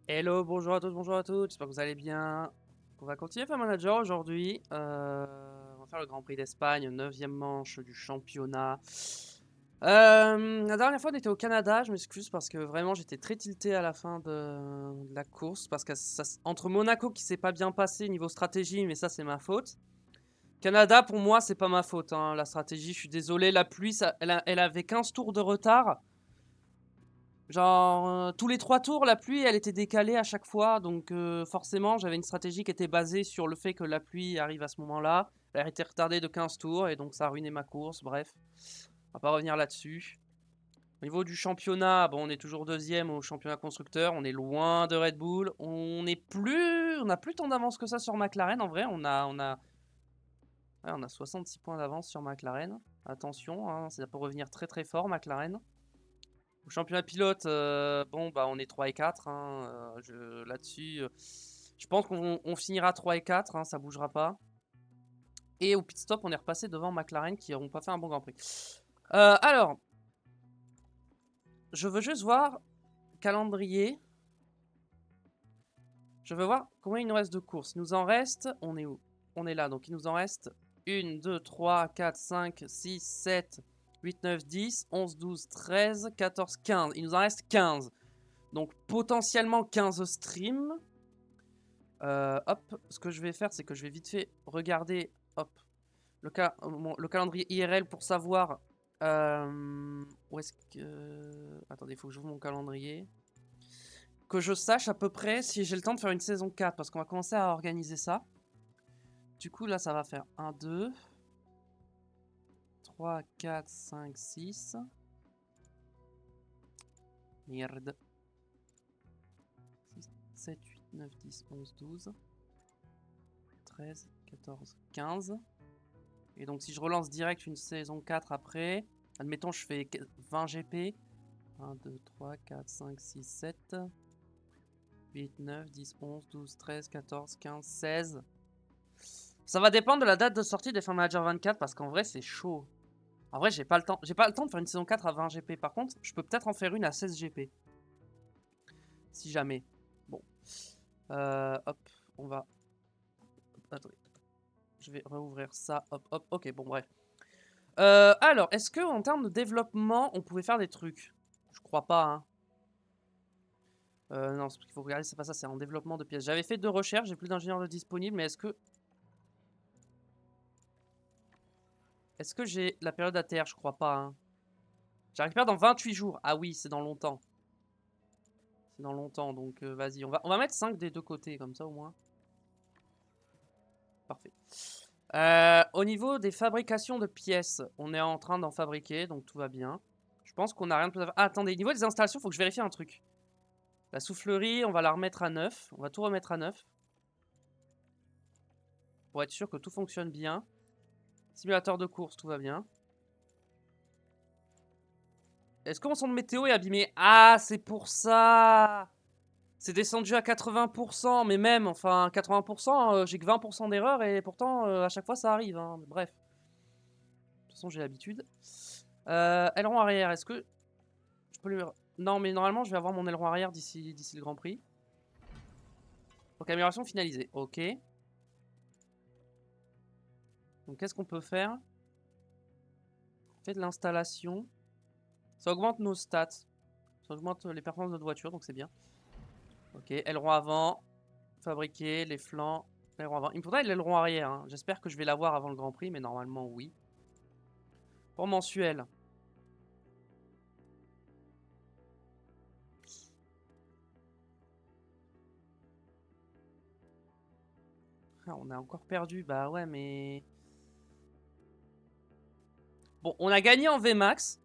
Hello, bonjour à tous, j'espère que vous allez bien. On va continuer à faire manager aujourd'hui. On va faire le Grand Prix d'Espagne, 9e manche du championnat. La dernière fois on était au Canada, je m'excuse parce que vraiment j'étais très tilté à la fin de la course. Parce que entre Monaco qui s'est pas bien passé niveau stratégie, mais ça c'est ma faute. Canada pour moi c'est pas ma faute, hein, la stratégie, je suis désolé, la pluie elle avait 15 tours de retard. Genre, tous les 3 tours, la pluie, elle était décalée à chaque fois. Donc, forcément, j'avais une stratégie qui était basée sur le fait que la pluie arrive à ce moment-là. Elle a été retardée de 15 tours et donc ça a ruiné ma course. Bref, on va pas revenir là-dessus. Au niveau du championnat, bon, on est toujours deuxième au championnat constructeur. On est loin de Red Bull. On a plus tant d'avance que ça sur McLaren. En vrai, on a 66 points d'avance sur McLaren. Attention, hein, ça peut revenir très très fort, McLaren. Au championnat pilote, bon, bah, on est 3 et 4, hein, là-dessus, je pense qu'on finira 3 et 4, hein, ça bougera pas. Et au pit stop, on est repassé devant McLaren qui n'auront pas fait un bon Grand Prix. Alors, je veux juste voir calendrier. Je veux voir combien il nous reste de courses. Il nous en reste, on est où? On est là, donc il nous en reste 1, 2, 3, 4, 5, 6, 7, 8, 9, 10, 11, 12, 13, 14, 15. Il nous en reste 15. Donc potentiellement 15 streams. Hop, ce que je vais faire, c'est que je vais vite fait regarder hop, le calendrier IRL pour savoir où est-ce que... Attendez, il faut que j'ouvre mon calendrier. Que je sache à peu près si j'ai le temps de faire une saison 4, parce qu'on va commencer à organiser ça. Du coup, là, ça va faire 1, 2, 3, 4, 5, 6. Merde. 6, 7, 8, 9, 10, 11, 12, 13, 14, 15. Et donc si je relance direct une saison 4 après, admettons je fais 20 GP. 1, 2, 3, 4, 5, 6, 7, 8, 9, 10, 11, 12, 13, 14, 15, 16. Ça va dépendre de la date de sortie des Farm Manager 24 parce qu'en vrai c'est chaud. En vrai j'ai pas le temps. J'ai pas le temps de faire une saison 4 à 20 GP. Par contre, je peux peut-être en faire une à 16 GP. Si jamais. Bon. Hop, on va... Attendez. Je vais rouvrir ça. Hop, hop. Ok, bon bref. Alors, est-ce que en termes de développement, on pouvait faire des trucs? Je crois pas, hein. Non, ce qu'il faut regarder, c'est pas ça, c'est en développement de pièces. J'avais fait 2 recherches, j'ai plus d'ingénieurs de disponibles, mais est-ce que j'ai la période ATR? Je crois pas, hein. J'ai récupéré dans 28 jours. Ah oui, c'est dans longtemps. C'est dans longtemps, donc vas-y. On va mettre 5 des deux côtés, comme ça au moins. Parfait. Au niveau des fabrications de pièces, on est en train d'en fabriquer, donc tout va bien. Je pense qu'on a rien de plus à faire. Ah, attendez, au niveau des installations, faut que je vérifie un truc. La soufflerie, on va la remettre à 9. On va tout remettre à 9. Pour être sûr que tout fonctionne bien. Simulateur de course, tout va bien. Est-ce que mon son de météo est abîmé? Ah, c'est pour ça! C'est descendu à 80%, mais même, enfin, 80%, j'ai que 20% d'erreur et pourtant, à chaque fois, ça arrive, hein. Bref. De toute façon, j'ai l'habitude. Aileron arrière, est-ce que je peux lui... Non, mais normalement, je vais avoir mon aileron arrière d'ici le Grand Prix. Donc, amélioration finalisée. Ok. Donc, qu'est-ce qu'on peut faire? On fait de l'installation. Ça augmente nos stats. Ça augmente les performances de notre voiture, donc c'est bien. Ok, aileron avant. Fabriquer les flancs. L'aileron avant. Il me faudrait l'aileron arrière, hein. J'espère que je vais l'avoir avant le Grand Prix, mais normalement, oui. Pour mensuel. Ah, on a encore perdu. Bah ouais, mais... Bon, on a gagné en VMAX.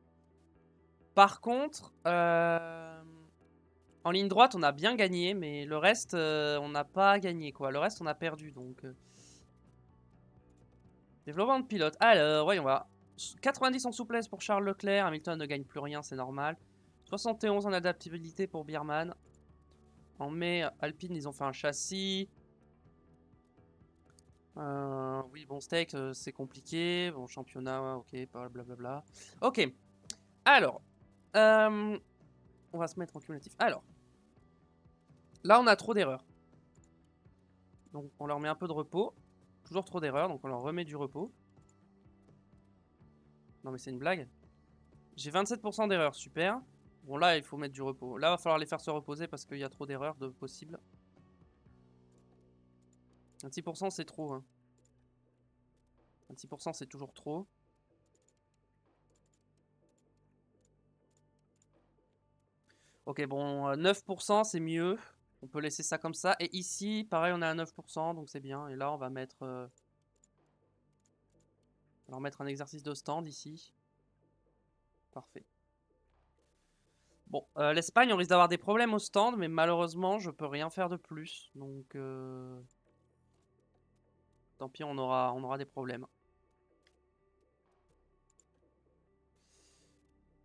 Par contre, en ligne droite, on a bien gagné, mais le reste, on n'a pas gagné, quoi. Le reste, on a perdu, donc... Développement de pilote. Alors, voyons voir. 90 en souplesse pour Charles Leclerc. Hamilton ne gagne plus rien, c'est normal. 71 en adaptabilité pour Biermann. En mai, Alpine, ils ont fait un châssis. Oui, bon, steak, c'est compliqué. Bon, championnat, ok, blablabla. Ok. Alors, on va se mettre en cumulatif. Alors, Là, on a trop d'erreurs. Donc, on leur met un peu de repos. Toujours trop d'erreurs, donc on leur remet du repos. Non, mais c'est une blague. J'ai 27% d'erreurs, super. Bon, là, il faut mettre du repos. Là, il va falloir les faire se reposer parce qu'il y a trop d'erreurs de possibles. 26%, c'est trop. Hein. 26%, c'est toujours trop. Ok, bon, 9%, c'est mieux. On peut laisser ça comme ça. Et ici, pareil, on est à 9%, donc c'est bien. Et là, on va mettre... on va mettre un exercice de stand ici. Parfait. Bon, l'Espagne, on risque d'avoir des problèmes au stand, mais malheureusement, je peux rien faire de plus. Donc, tant pis, on aura des problèmes.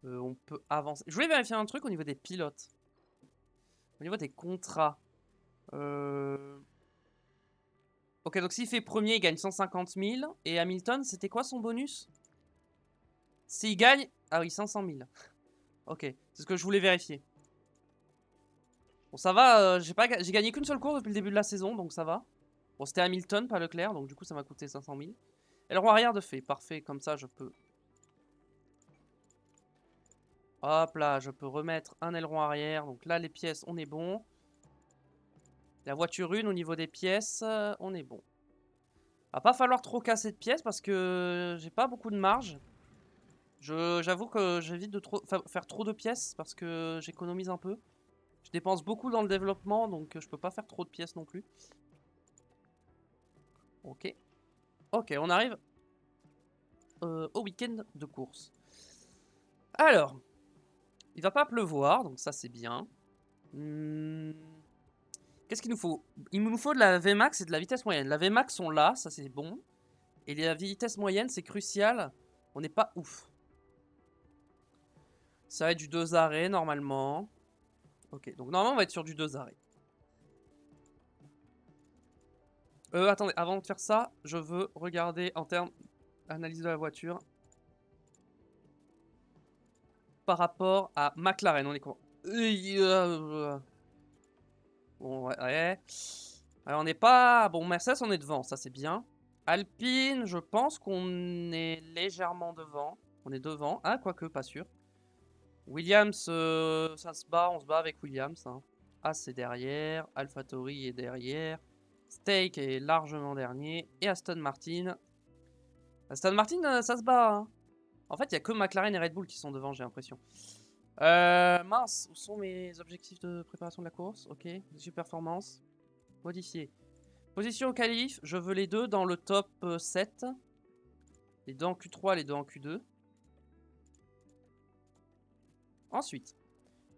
On peut avancer. Je voulais vérifier un truc au niveau des pilotes. Au niveau des contrats. Ok, donc s'il fait premier, il gagne 150 000. Et Hamilton, c'était quoi son bonus? S'il gagne... Ah oui, 500 000. Ok, c'est ce que je voulais vérifier. Bon, ça va, j'ai gagné qu'une seule course depuis le début de la saison, donc ça va. Bon, c'était Hamilton, pas Leclerc, donc du coup, ça m'a coûté 500 000. Et le roi arrière de fait, parfait, comme ça, je peux... Hop là, je peux remettre un aileron arrière. Donc là, les pièces, on est bon. La voiture 1, au niveau des pièces, on est bon. Va pas falloir trop casser de pièces parce que j'ai pas beaucoup de marge. J'avoue que j'évite de faire trop de pièces parce que j'économise un peu. Je dépense beaucoup dans le développement, donc je peux pas faire trop de pièces non plus. Ok. Ok, on arrive au week-end de course. Alors, il va pas pleuvoir, donc ça c'est bien. Qu'est-ce qu'il nous faut? Il nous faut de la Vmax et de la vitesse moyenne. La Vmax sont là, ça c'est bon. Et la vitesse moyenne, c'est crucial. On n'est pas ouf. Ça va être du 2 arrêts normalement. Ok, donc normalement on va être sur du 2 arrêts. Attendez, avant de faire ça, je veux regarder en termes d'analyse de la voiture. Par rapport à McLaren, on est quoi? Bon, ouais. Alors, on n'est pas... Bon, Mercedes, on est devant, ça c'est bien. Alpine, je pense qu'on est légèrement devant. On est devant. Ah, quoique, pas sûr. Williams, ça se bat, on se bat avec Williams. Hein. As c'est derrière. AlphaTauri est derrière. Stake est largement dernier. Et Aston Martin. Aston Martin, ça se bat. Hein. En fait, il n'y a que McLaren et Red Bull qui sont devant, j'ai l'impression. Mince, où sont mes objectifs de préparation de la course? Ok, performance. Modifier. Position au qualif, je veux les deux dans le top 7. Les deux en Q3, les deux en Q2. Ensuite,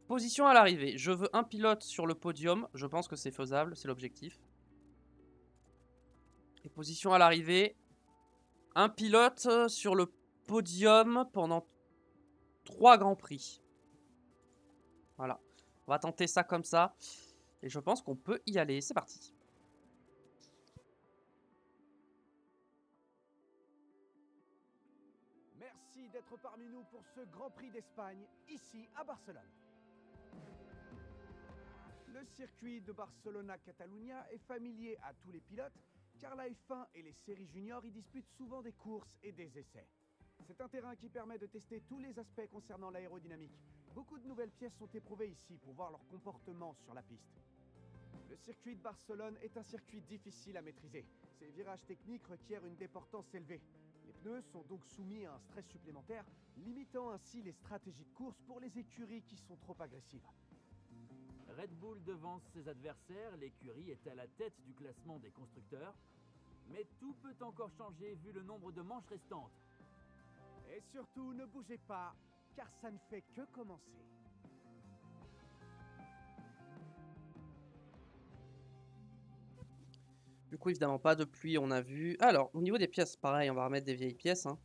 position à l'arrivée. Je veux un pilote sur le podium. Je pense que c'est faisable, c'est l'objectif. Et position à l'arrivée. Un pilote sur le podium pendant 3 grands prix. Voilà. On va tenter ça comme ça. Et je pense qu'on peut y aller. C'est parti. Merci d'être parmi nous pour ce Grand Prix d'Espagne, ici à Barcelone. Le circuit de Barcelona-Catalunya est familier à tous les pilotes, car la F1 et les séries juniors y disputent souvent des courses et des essais. C'est un terrain qui permet de tester tous les aspects concernant l'aérodynamique. Beaucoup de nouvelles pièces sont éprouvées ici pour voir leur comportement sur la piste. Le circuit de Barcelone est un circuit difficile à maîtriser. Ses virages techniques requièrent une déportance élevée. Les pneus sont donc soumis à un stress supplémentaire, limitant ainsi les stratégies de course pour les écuries qui sont trop agressives. Red Bull devance ses adversaires, l'écurie est à la tête du classement des constructeurs. Mais tout peut encore changer vu le nombre de manches restantes. Et surtout, ne bougez pas, car ça ne fait que commencer. Du coup, évidemment, pas de pluie, on a vu. Alors, au niveau des pièces, pareil, on va remettre des vieilles pièces. Hein.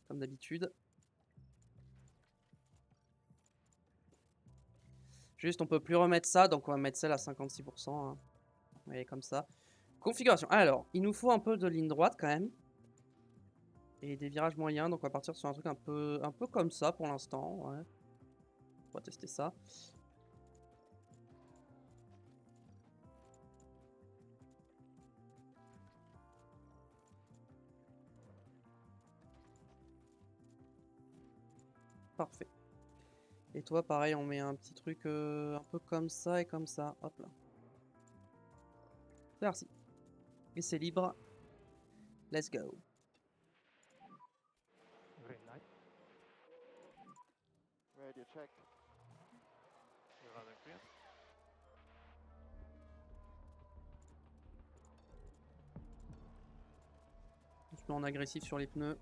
Comme d'habitude. Juste, on peut plus remettre ça, donc on va mettre celle à 56%. Hein. Vous voyez, comme ça. Configuration. Alors, il nous faut un peu de ligne droite quand même. Et des virages moyens, donc on va partir sur un truc un peu comme ça pour l'instant. Ouais. On va tester ça. Parfait. Et toi, pareil, on met un petit truc un peu comme ça et comme ça. Hop là. Merci. Et c'est libre. Let's go. Green light. Radio check. You're running clear. Je me mets en agressif sur les pneus.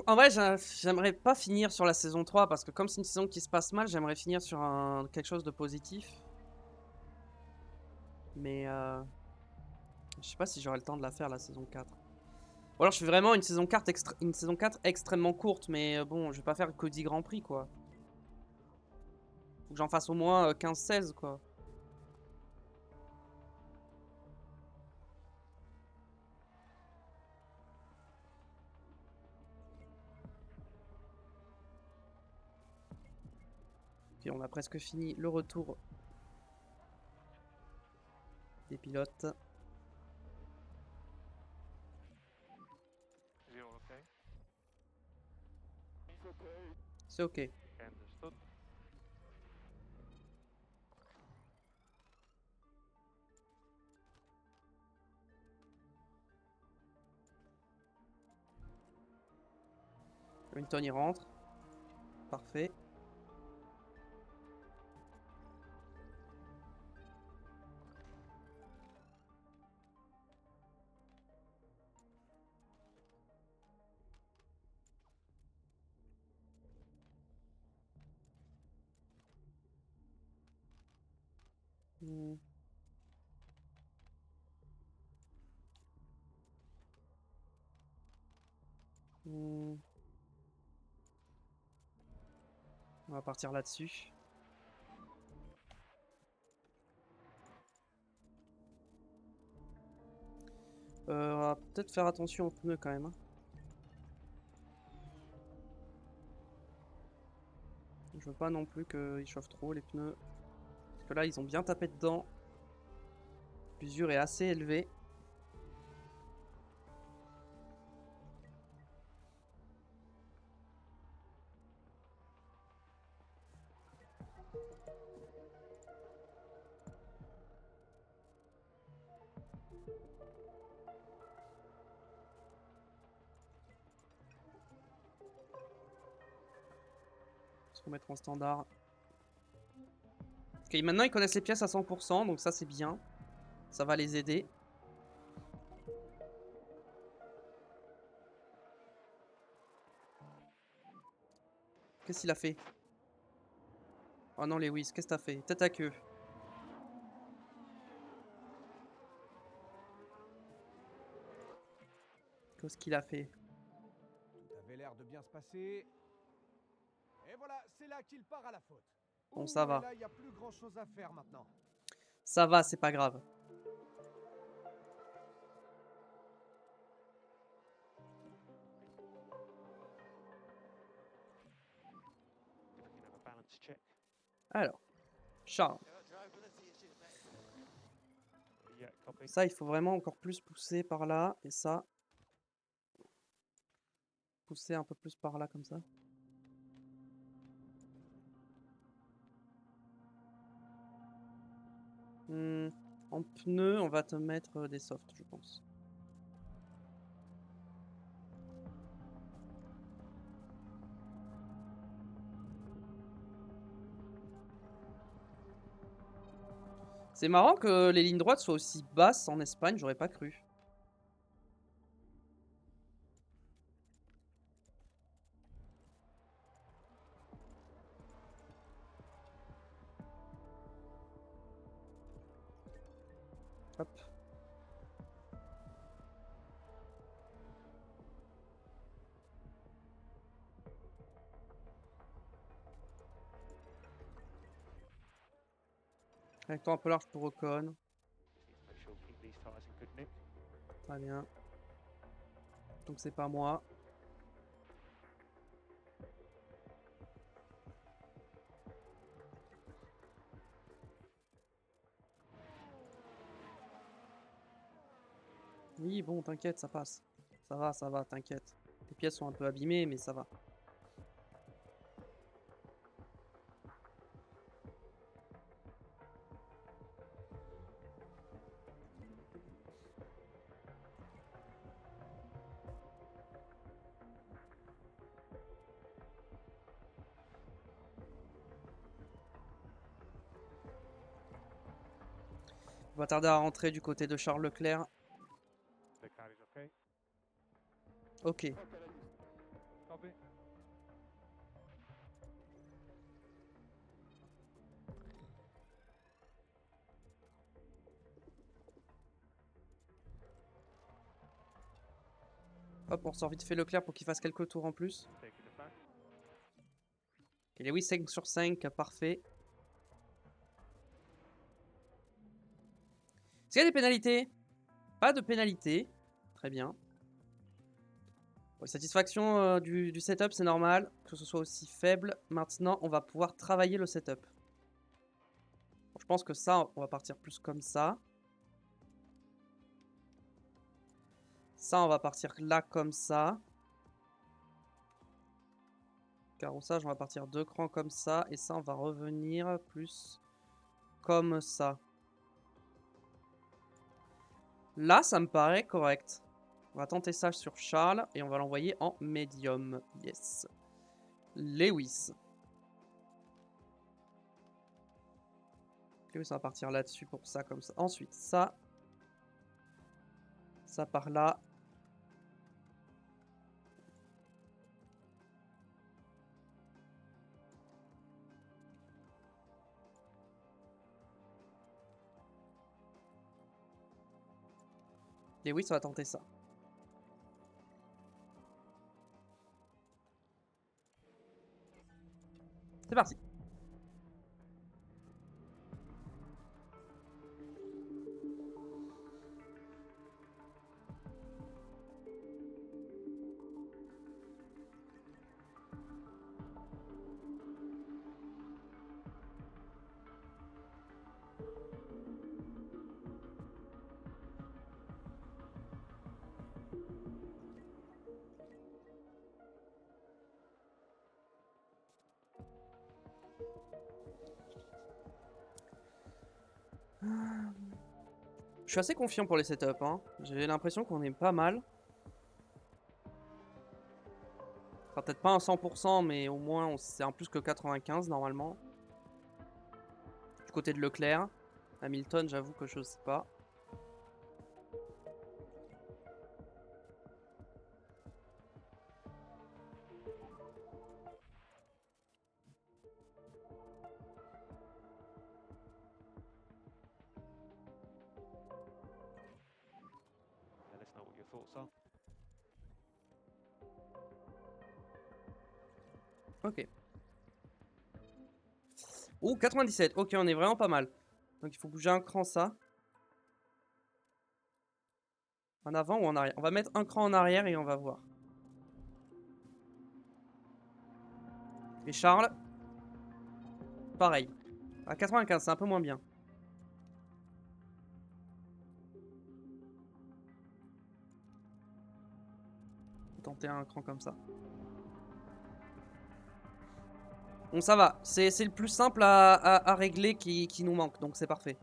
En vrai, j'aimerais pas finir sur la saison 3 parce que comme c'est une saison qui se passe mal, j'aimerais finir sur quelque chose de positif. Mais je sais pas si j'aurai le temps de la faire la saison 4. Ou alors je fais vraiment une saison 4, une saison 4 extrêmement courte, mais bon, je vais pas faire que 10 Grands Prix quoi. Faut que j'en fasse au moins 15-16 quoi. Puis on a presque fini le retour des pilotes. Zero okay. It's okay. C'est ok. Understood. Hamilton il rentre. Parfait. Hmm. Hmm. On va partir là-dessus. On va peut-être faire attention aux pneus quand même. Hein. Je veux pas non plus qu'ils chauffent trop les pneus. Parce que là, ils ont bien tapé dedans. L'usure est assez élevée. On va se remettre en standard. Ok, maintenant ils connaissent les pièces à 100%, donc ça c'est bien. Ça va les aider. Qu'est-ce qu'il a fait? Oh non Lewis, qu'est-ce que t'as fait? Tête à queue. Qu'est-ce qu'il a fait? Tout avait l'air de bien se passer. Et voilà, c'est là qu'il part à la faute. Bon, ça va. Et là, il n'y a plus grand-chose à faire maintenant. Ça va, c'est pas grave. Looking at a balance check. Alors, Charles. Yeah, copy. Ça, il faut vraiment encore plus pousser par là. Et ça. Pousser un peu plus par là, comme ça. En pneus, on va te mettre des softs, je pense. C'est marrant que les lignes droites soient aussi basses en Espagne, j'aurais pas cru. Hop. Avec toi un peu large pour Ocon. Make sure we keep these tyres in good nick. Très bien. Donc c'est pas moi. Oui, bon, t'inquiète, ça passe. Ça va, t'inquiète. Les pièces sont un peu abîmées, mais ça va. On va tarder à rentrer du côté de Charles Leclerc. The car is okay. Ok. Copy. Hop, on sort vite fait Leclerc pour qu'il fasse quelques tours en plus. Taking it back. Et Lewis 5 sur 5, parfait. Est-ce qu'il y a des pénalités? Pas de pénalité. Très bien. Bon, satisfaction du setup, c'est normal que ce soit aussi faible. Maintenant, on va pouvoir travailler le setup. Bon, je pense que ça, on va partir plus comme ça. Ça, on va partir là comme ça. Carrossage, on va partir 2 crans comme ça. Et ça, on va revenir plus comme ça. Là, ça me paraît correct. On va tenter ça sur Charles et on va l'envoyer en médium. Yes. Lewis. Lewis, on va partir là-dessus pour ça, comme ça. Ensuite, ça. Ça par là. Lewis, on va tenter ça. C'est parti. Je suis assez confiant pour les setups. Hein. J'ai l'impression qu'on est pas mal. Ce sera peut-être pas un 100%, mais au moins c'est un plus que 95 normalement. Du côté de Leclerc. Hamilton, j'avoue que je sais pas. Let us know what your thoughts are. Ok. Ouh, 97. Ok, on est vraiment pas mal. Donc il faut bouger un cran ça. En avant ou en arrière? On va mettre un cran en arrière et on va voir. Et Charles. Pareil. À 95, c'est un peu moins bien. Tenter un cran comme ça. Bon, ça va. C'est le plus simple à régler qui nous manque. Donc c'est parfait.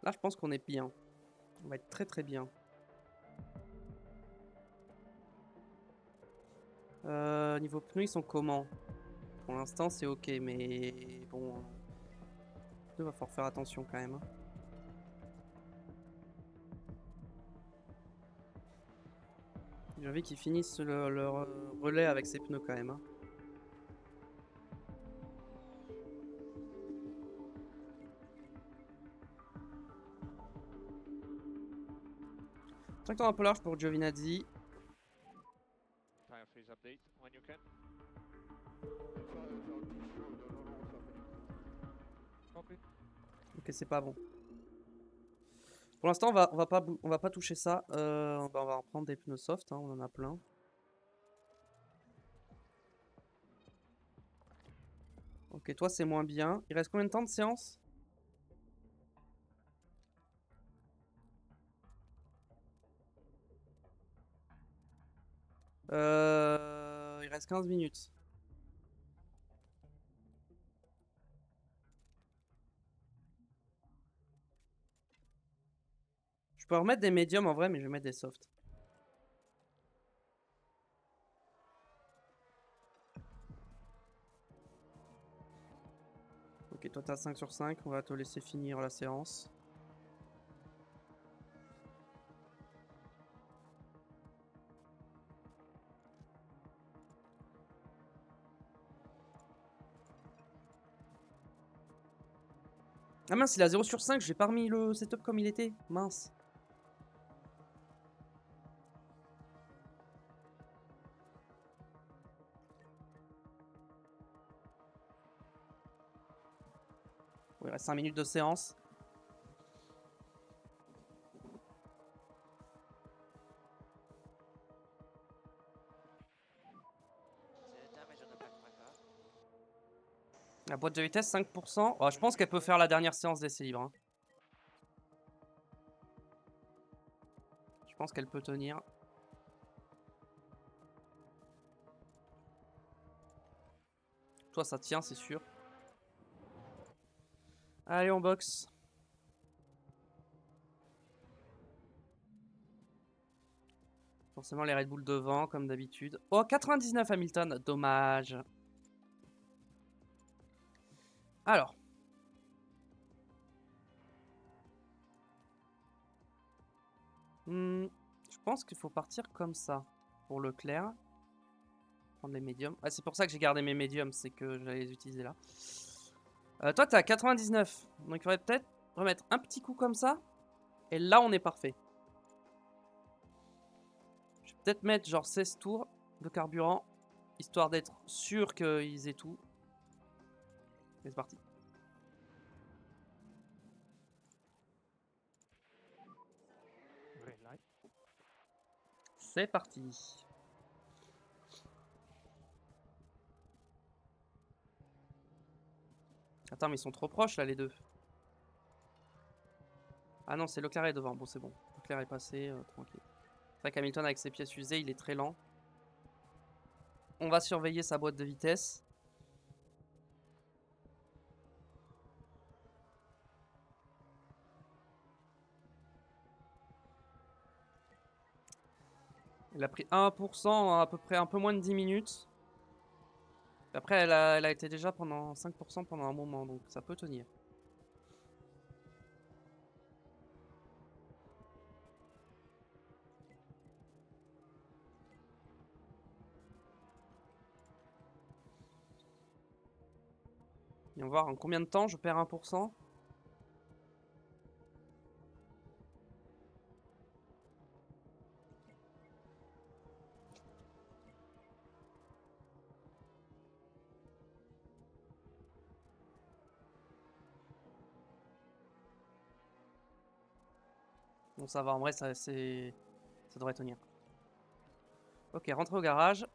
Là, je pense qu'on est bien. On va être très très bien. Niveau pneus, ils sont comment? Pour l'instant, c'est ok, mais bon... Il va falloir faire attention quand même. Hein. J'ai envie qu'ils finissent le relais avec ses pneus quand même. Hein. Tracteur un peu large pour Giovinazzi. Tire freeze update when you can. Copy. Ok, c'est pas bon. Pour l'instant, on va pas toucher ça. On va reprendre des pneus soft, hein, on en a plein. Ok, toi c'est moins bien. Il reste combien de temps de séance? Il reste 15 minutes. Je peux remettre des médiums en vrai, mais je vais mettre des softs. Ok, toi t'as 5 sur 5, on va te laisser finir la séance. Ah mince, il a 0 sur 5, j'ai pas remis le setup comme il était. Mince. Il reste 5 minutes de séance. La boîte de vitesse 5%. Oh, je pense qu'elle peut faire la dernière séance d'essai libre. Hein. Je pense qu'elle peut tenir. Toi ça tient, c'est sûr. Allez, on boxe. Forcément les Red Bull devant, comme d'habitude. Oh, 99 Hamilton, dommage. Alors. Je pense qu'il faut partir comme ça. Pour Leclerc. Prendre les médiums. Ah, c'est pour ça que j'ai gardé mes médiums, c'est que j'allais les utiliser là. Toi, t'es à 99. Donc il faudrait peut-être remettre un petit coup comme ça. Et là, on est parfait. Je vais peut-être mettre genre 16 tours de carburant. Histoire d'être sûr qu'ils aient tout. Et c'est parti. Green light. C'est parti. Attends, mais ils sont trop proches là, les deux. Ah non, c'est Leclerc est devant. Bon, c'est bon. Leclerc est passé, tranquille. C'est vrai qu'Hamilton, avec ses pièces usées, il est très lent. On va surveiller sa boîte de vitesse. Il a pris 1% en à peu près un peu moins de 10 minutes. Après, elle a été déjà pendant 5% pendant un moment, donc ça peut tenir. Et on va voir en combien de temps je perds 1%. Bon, ça va, en vrai, ça devrait tenir. Ok, rentrez au garage.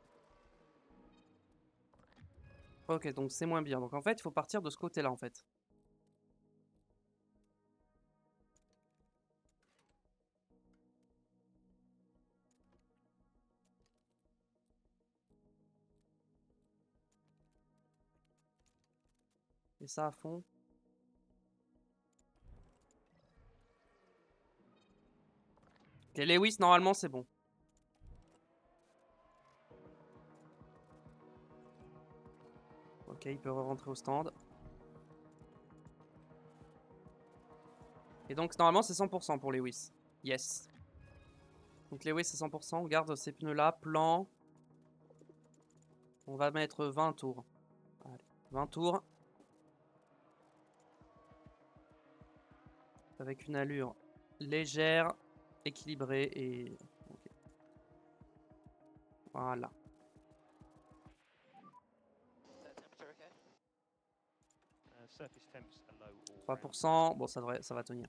Ok, donc c'est moins bien. Donc en fait, il faut partir de ce côté-là, en fait. Et ça à fond. Ok, Lewis, normalement, c'est bon. Ok, il peut rentrer au stand. Et donc, normalement, c'est 100% pour Lewis. Yes. Donc Lewis c'est 100%, on garde ces pneus là, plan. On va mettre 20 tours. Allez, 20 tours. Avec une allure légère, équilibrée et... Okay. Voilà. 3%, bon ça va tenir.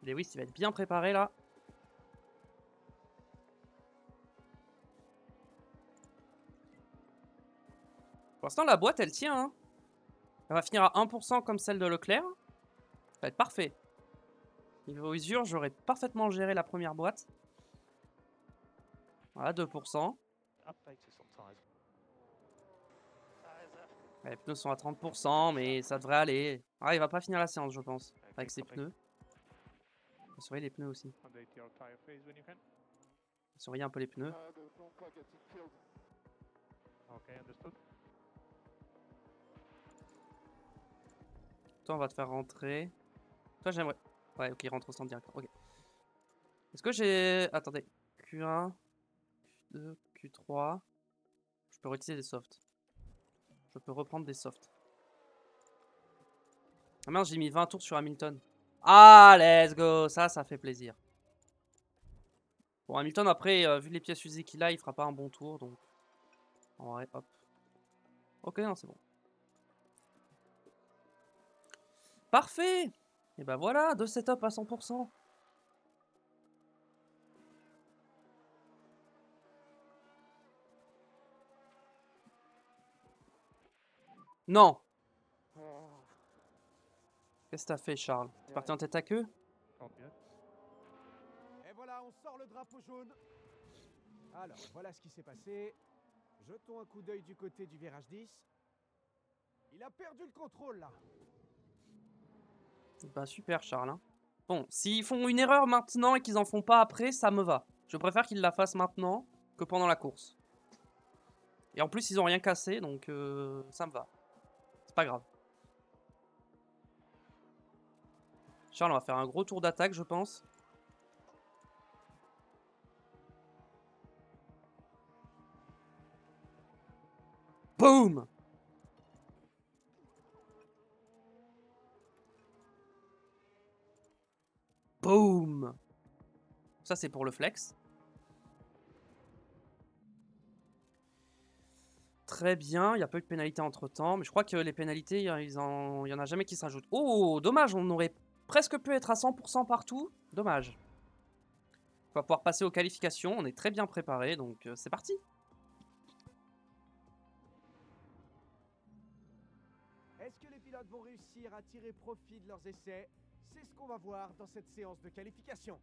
Lewis il va être bien préparé là. Pour l'instant la boîte elle tient hein. Elle va finir à 1% comme celle de Leclerc. Ça va être parfait. Niveau usure j'aurais parfaitement géré la première boîte. Voilà 2%. Ouais, les pneus sont à 30% mais ça devrait aller. Ah il va pas finir la séance je pense. Avec ses pneus. Surveillez les pneus aussi. Surveillez un peu les pneus. Toi, on va te faire rentrer. Toi, j'aimerais. Ouais, ok, rentre au stand direct. Ok. Est-ce que j'ai. Attendez. Q1, Q2, Q3. Je peux réutiliser des softs. Je peux reprendre des softs. Ah mince, j'ai mis 20 tours sur Hamilton. Ah, let's go. Ça fait plaisir. Bon, Hamilton, après, vu les pièces usées qu'il a, il fera pas un bon tour. Donc, en vrai, hop. Ok, non, c'est bon. Parfait. Et ben voilà, 2 setups à 100%. Non. Qu'est-ce que t'as fait, Charles? T'es parti en tête à queue? Et voilà, on sort le drapeau jaune. Alors, voilà ce qui s'est passé. Jetons un coup d'œil du côté du virage 10. Il a perdu le contrôle là. Bah super, Charles. Hein. Bon, s'ils font une erreur maintenant et qu'ils en font pas après, ça me va. Je préfère qu'ils la fassent maintenant que pendant la course. Et en plus, ils ont rien cassé, donc ça me va. C'est pas grave. Charles, on va faire un gros tour d'attaque, je pense. Boum! Boum! Ça, c'est pour le flex. Très bien, il n'y a pas eu de pénalité entre temps, mais je crois que les pénalités, il y en a jamais qui se rajoutent. Oh, dommage, on aurait presque pu être à 100% partout. Dommage. On va pouvoir passer aux qualifications, on est très bien préparé, donc c'est parti. Est-ce que les pilotes vont réussir à tirer profit de leurs essais? C'est ce qu'on va voir dans cette séance de qualification.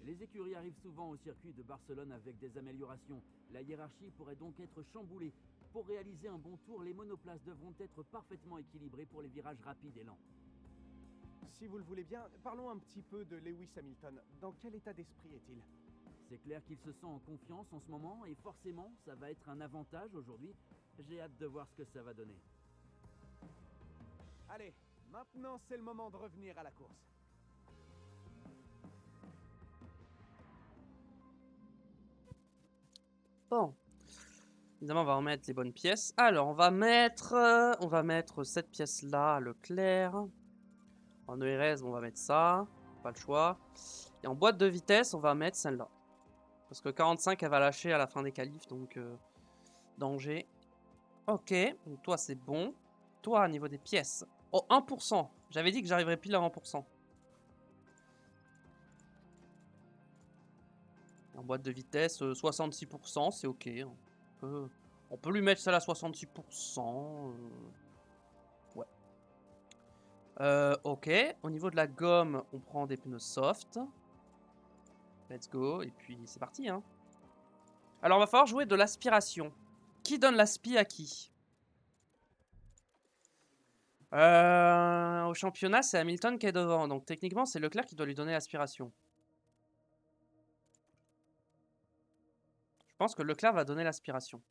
Les écuries arrivent souvent au circuit de Barcelone avec des améliorations. La hiérarchie pourrait donc être chamboulée. Pour réaliser un bon tour, les monoplaces devront être parfaitement équilibrées pour les virages rapides et lents. Si vous le voulez bien, parlons un petit peu de Lewis Hamilton. Dans quel état d'esprit est-il? C'est clair qu'il se sent en confiance en ce moment et forcément, ça va être un avantage aujourd'hui. J'ai hâte de voir ce que ça va donner. Allez, maintenant c'est le moment de revenir à la course. Bon. Évidemment, on va remettre les bonnes pièces. Alors, on va mettre cette pièce-là, Leclerc. En ERS, on va mettre ça. Pas le choix. Et en boîte de vitesse, on va mettre celle-là. Parce que 45, elle va lâcher à la fin des qualifs, donc danger. Ok, donc toi, c'est bon. Toi, au niveau des pièces. Oh, 1%. J'avais dit que j'arriverais pile à 1%. En boîte de vitesse, 66%, c'est ok. On peut lui mettre celle à 66%. Ouais. Ok. Au niveau de la gomme, on prend des pneus soft. Let's go. Et puis c'est parti. Hein. Alors, va falloir jouer de l'aspiration. Qui donne l'aspi à qui? Au championnat, c'est Hamilton qui est devant. Donc techniquement, c'est Leclerc qui doit lui donner l'aspiration. Je pense que Leclerc va donner l'aspiration.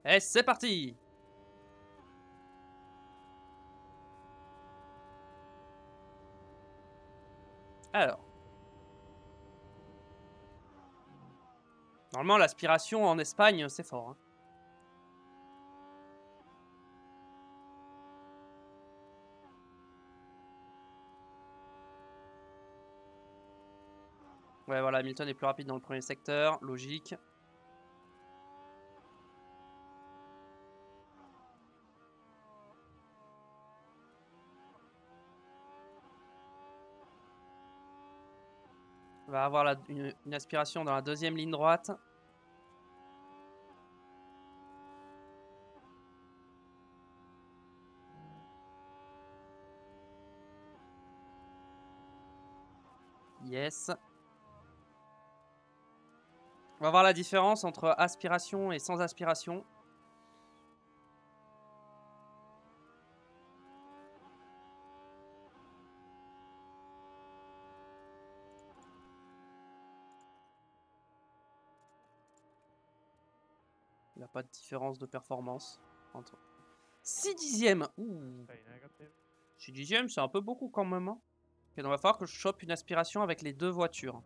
Et c'est parti! Alors. Normalement, l'aspiration en Espagne, c'est fort. Hein. Ouais, voilà, Hamilton est plus rapide dans le premier secteur, logique. On va avoir une aspiration dans la deuxième ligne droite. Yes. On va voir la différence entre aspiration et sans aspiration. Il n'y a pas de différence de performance entre 6 dixièmes. Ouh. Very negative. 6 dixièmes, c'est un peu beaucoup quand même. Hein. Ok, donc il va falloir que je chope une aspiration avec les deux voitures.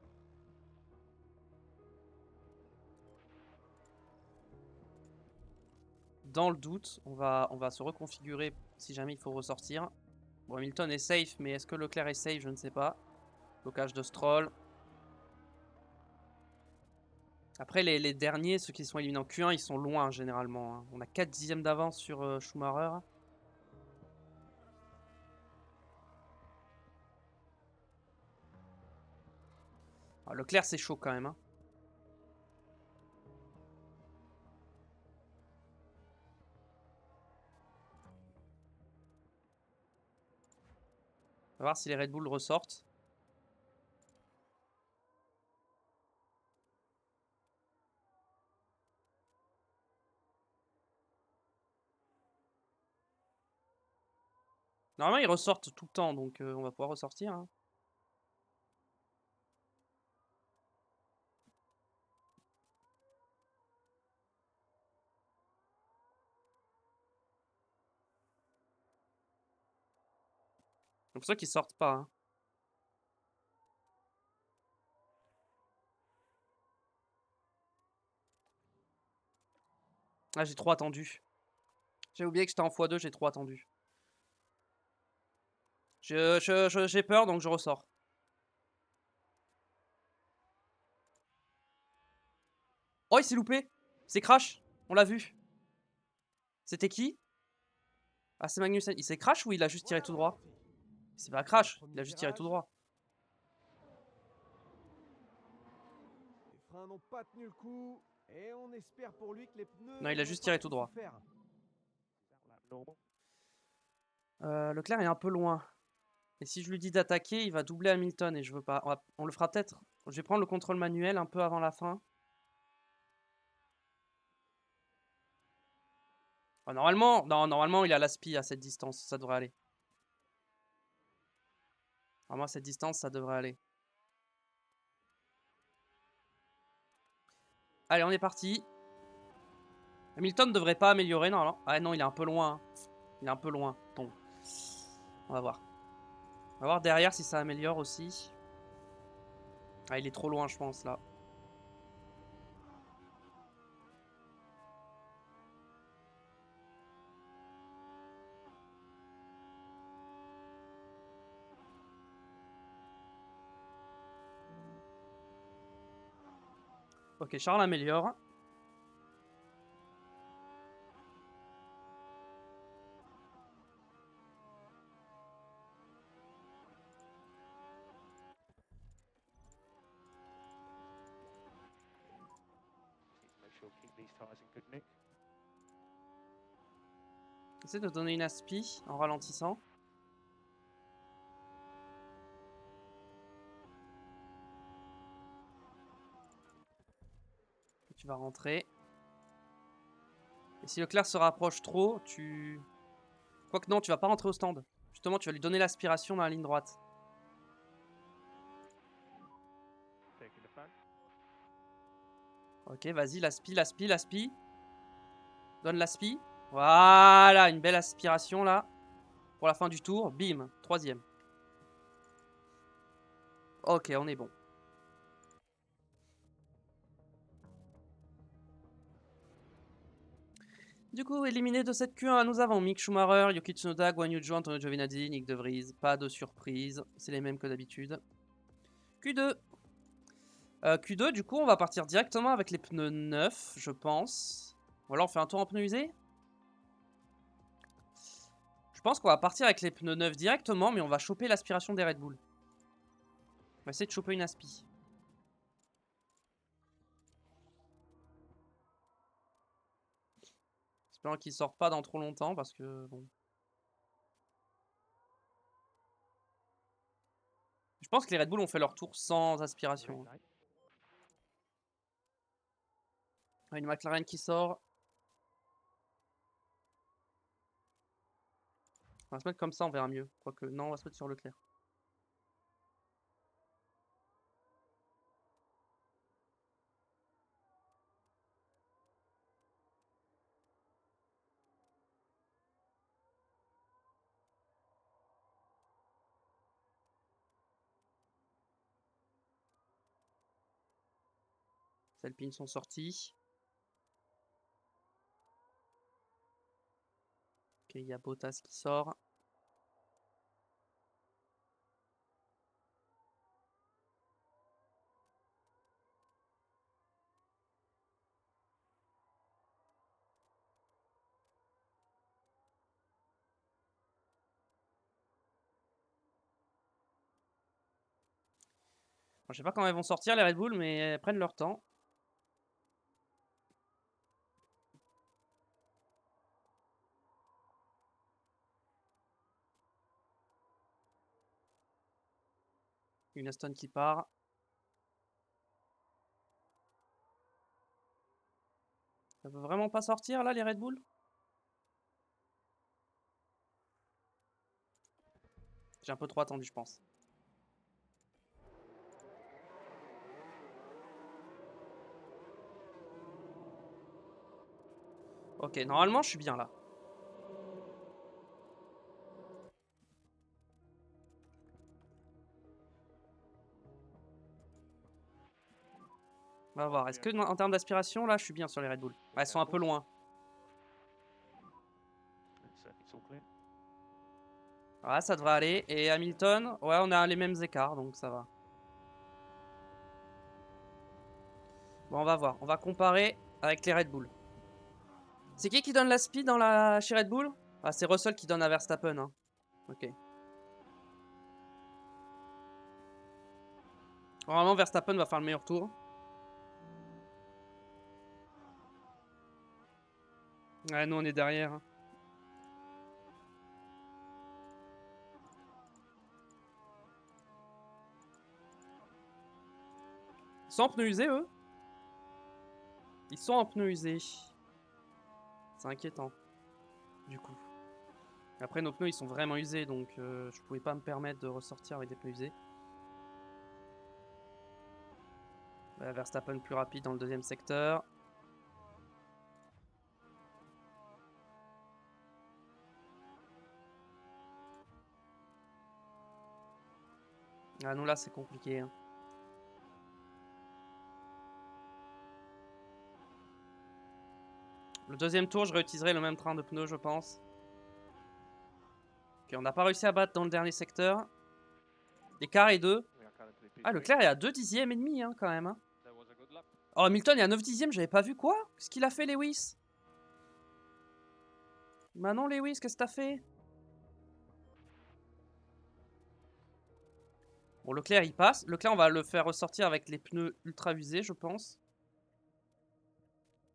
Dans le doute, on va se reconfigurer si jamais il faut ressortir. Bon, Hamilton est safe, mais est-ce que Leclerc est safe? Je ne sais pas. Blocage de Stroll. Après, les derniers, ceux qui sont éliminés en Q1, ils sont loin généralement. Hein. On a 4 dixièmes d'avance sur Schumacher. Ah, Leclerc, c'est chaud quand même. Hein. On va voir si les Red Bull ressortent. Normalement, ils ressortent tout le temps, donc on va pouvoir ressortir. Hein. C'est pour ça qu'ils sortent pas. Hein. Ah, j'ai trop attendu. J'ai oublié que j'étais en x2, j'ai trop attendu. J'ai peur, donc je ressors. Oh, il s'est loupé. C'est Crash. On l'a vu. C'était qui? Ah, c'est Magnussen. Il s'est Crash ou il a juste tiré tout droit? C'est pas Crash, il a juste tiré tout droit. Les freins n'ont pas tenu le coup et on espère pour lui que les pneus. Non, il a juste tiré tout droit. Normal. Leclerc est un peu loin. Et si je lui dis d'attaquer, il va doubler Hamilton et je veux pas. On le fera peut-être. Je vais prendre le contrôle manuel un peu avant la fin. Ah, normalement, non, normalement il a l'aspi à cette distance, ça devrait aller. Normalement à cette distance, ça devrait aller. Allez, on est parti. Hamilton ne devrait pas améliorer, non, non. Ah non, il est un peu loin. Hein. Il est un peu loin. Bon. On va voir. On va voir derrière si ça améliore aussi. Ah, il est trop loin, je pense, là. Ok, Charles améliore. sure keep these tyres in good nick. Essaie de donner une aspi en ralentissant. Tu vas rentrer. Et si Leclerc se rapproche trop, tu... Quoique non, tu vas pas rentrer au stand. Justement, tu vas lui donner l'aspiration dans la ligne droite. Taking the fan. Ok, vas-y, l'aspi. Donne l'aspi. Voilà, une belle aspiration là. Pour la fin du tour. Bim, 3ème. Ok, on est bon. Du coup, éliminé de cette Q1, nous avons Mick Schumacher, Yuki Tsunoda, Guan Yu Zhou, Antonio Giovinazzi, Nick De Vries. Pas de surprise, c'est les mêmes que d'habitude. Q2. Q2, du coup, on va partir directement avec les pneus neufs, je pense. Ou alors on fait un tour en pneus usés. Je pense qu'on va partir avec les pneus neufs directement, mais on va choper l'aspiration des Red Bull. On va essayer de choper une aspi. J'espère qu'il sort pas dans trop longtemps parce que bon. Je pense que les Red Bull ont fait leur tour sans aspiration. Green light. Une McLaren qui sort. On va se mettre comme ça, on verra mieux. Quoique, non, on va se mettre sur Leclerc. Les Alpines sont sortis. Ok, il y a Bottas qui sort. Bon, je sais pas quand elles vont sortir les Red Bull, mais elles prennent leur temps. Une Aston qui part. Ça veut vraiment pas sortir là les Red Bull? J'ai un peu trop attendu, je pense. Ok, normalement je suis bien là. On va voir. Est-ce que en termes d'aspiration, là, je suis bien sur les Red Bull? Ouais, elles sont un peu loin. It's all clear. Ouais, ça devrait aller. Et Hamilton, ouais, on a les mêmes écarts, donc ça va. Bon, on va voir. On va comparer avec les Red Bull. C'est qui donne la speed chez Red Bull? Ah, c'est Russell qui donne à Verstappen. Hein. Ok. Normalement, Verstappen va faire le meilleur tour. Ouais, nous, on est derrière. Hein. Ils sont en pneus usés, eux? Ils sont en pneus usés. C'est inquiétant. Du coup. Après, nos pneus, ils sont vraiment usés, donc je pouvais pas me permettre de ressortir avec des pneus usés. Verstappen plus rapide dans le deuxième secteur. Ah, nous, là, c'est compliqué. Hein. Le deuxième tour, je réutiliserai le même train de pneus, je pense. Ok, on n'a pas réussi à battre dans le dernier secteur. L'écart est 2. Ah, Leclerc est à 2 dixièmes et demi, hein, quand même. Hein. Oh, Hamilton est à 9 dixièmes, j'avais pas vu quoi? Qu'est-ce qu'il a fait, Lewis? Bah non, Lewis, qu'est-ce que t'as fait? Bon, Leclerc, il passe. Leclerc, on va le faire ressortir avec les pneus ultra usés, je pense.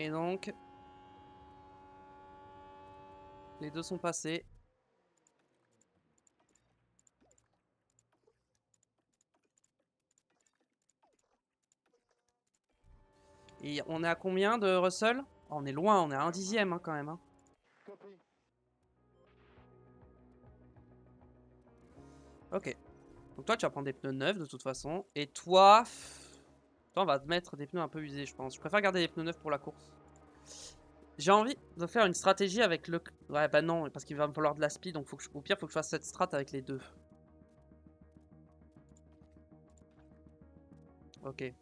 Et donc... Les deux sont passés. Et on est à combien de Russell? Oh, on est loin, on est à 1/10 hein, quand même. Hein. Ok. Donc toi tu vas prendre des pneus neufs de toute façon. Et toi... Toi on va te mettre des pneus un peu usés je pense. Je préfère garder des pneus neufs pour la course. J'ai envie de faire une stratégie avec le... Ouais bah non, parce qu'il va me falloir de la speed. Donc faut que au pire faut que je fasse cette strat avec les deux. Ok.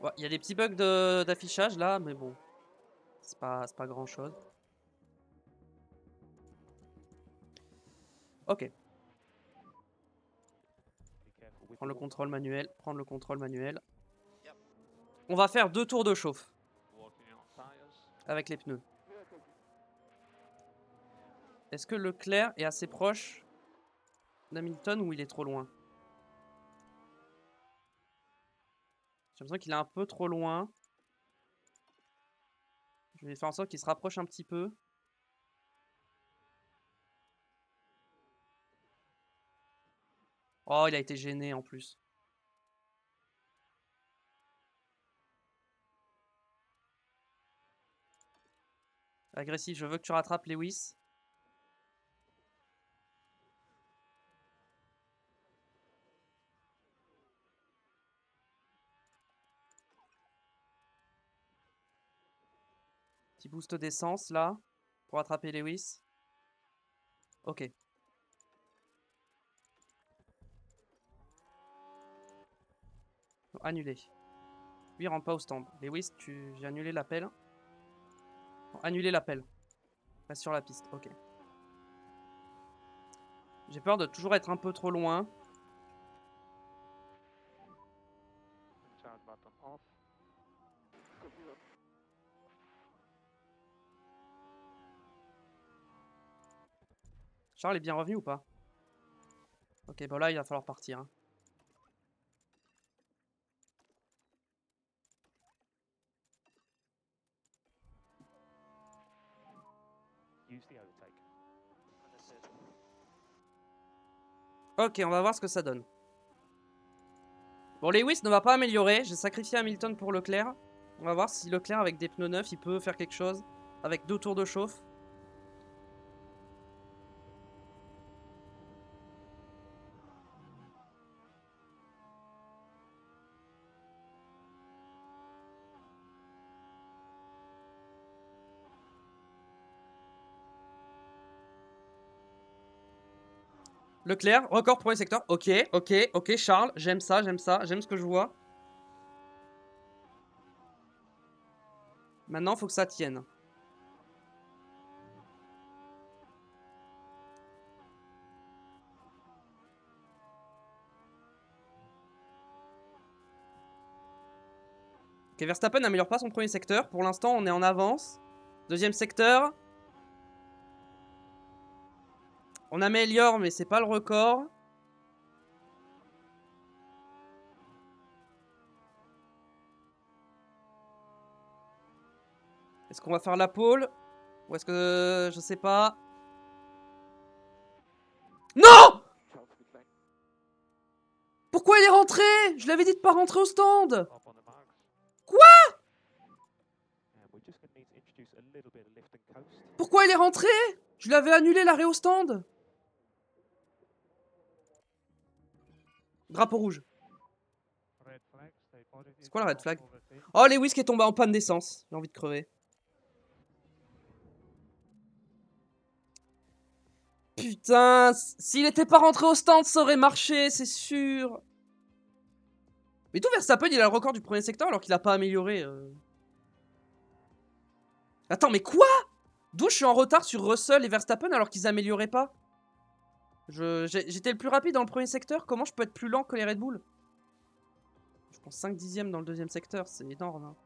Ouais, il y a des petits bugs d'affichage là, mais bon. C'est pas grand chose. Ok. Prendre le contrôle manuel. Prendre le contrôle manuel. Yep. On va faire 2 tours de chauffe. Working on tires. Avec les pneus. Est-ce que Leclerc est assez proche d'Hamilton ou il est trop loin? J'ai l'impression qu'il est un peu trop loin. Je vais faire en sorte qu'il se rapproche un petit peu. Oh, il a été gêné en plus. Agressif, je veux que tu rattrapes Lewis. Petit boost d'essence là. Pour rattraper Lewis. Ok. Non, annulé. Lui, il rentre pas au stand. Lewis, j'ai annulé l'appel. Non, annulé l'appel. Reste sur la piste. Ok. J'ai peur de toujours être un peu trop loin. Start button off. Charles est bien revenu ou pas? Ok, bon là, il va falloir partir. Hein. Use the overtake. Understood. Ok, on va voir ce que ça donne. Bon, Lewis ne va pas améliorer. J'ai sacrifié Hamilton pour Leclerc. On va voir si Leclerc, avec des pneus neufs, il peut faire quelque chose. Avec 2 tours de chauffe. Leclerc, record premier secteur. Ok, ok, ok, Charles, j'aime ça, j'aime ce que je vois. Maintenant, faut que ça tienne. Ok, Verstappen n'améliore pas son premier secteur. Pour l'instant, on est en avance. Deuxième secteur. On améliore, mais c'est pas le record. Est-ce qu'on va faire la pole? Ou est-ce que... je sais pas. Non! Pourquoi il est rentré? Je l'avais dit de pas rentrer au stand. Up on the marks. Quoi? And we're just going to need to introduce a little bit of lift and coast. Pourquoi il est rentré? Je l'avais annulé l'arrêt au stand. Drapeau rouge. Red flag, stay positive. C'est quoi la red don't flag? overtake. Oh, Lewis qui est tombé en panne d'essence. J'ai envie de crever. Putain, s'il était pas rentré au stand, ça aurait marché, c'est sûr. Mais tout Verstappen, il a le record du premier secteur alors qu'il a pas amélioré. Attends, mais quoi? D'où je suis en retard sur Russell et Verstappen alors qu'ils amélioraient pas? J'étais le plus rapide dans le premier secteur. Comment je peux être plus lent que les Red Bull? Je prends 5 dixièmes dans le deuxième secteur, c'est énorme. Hein.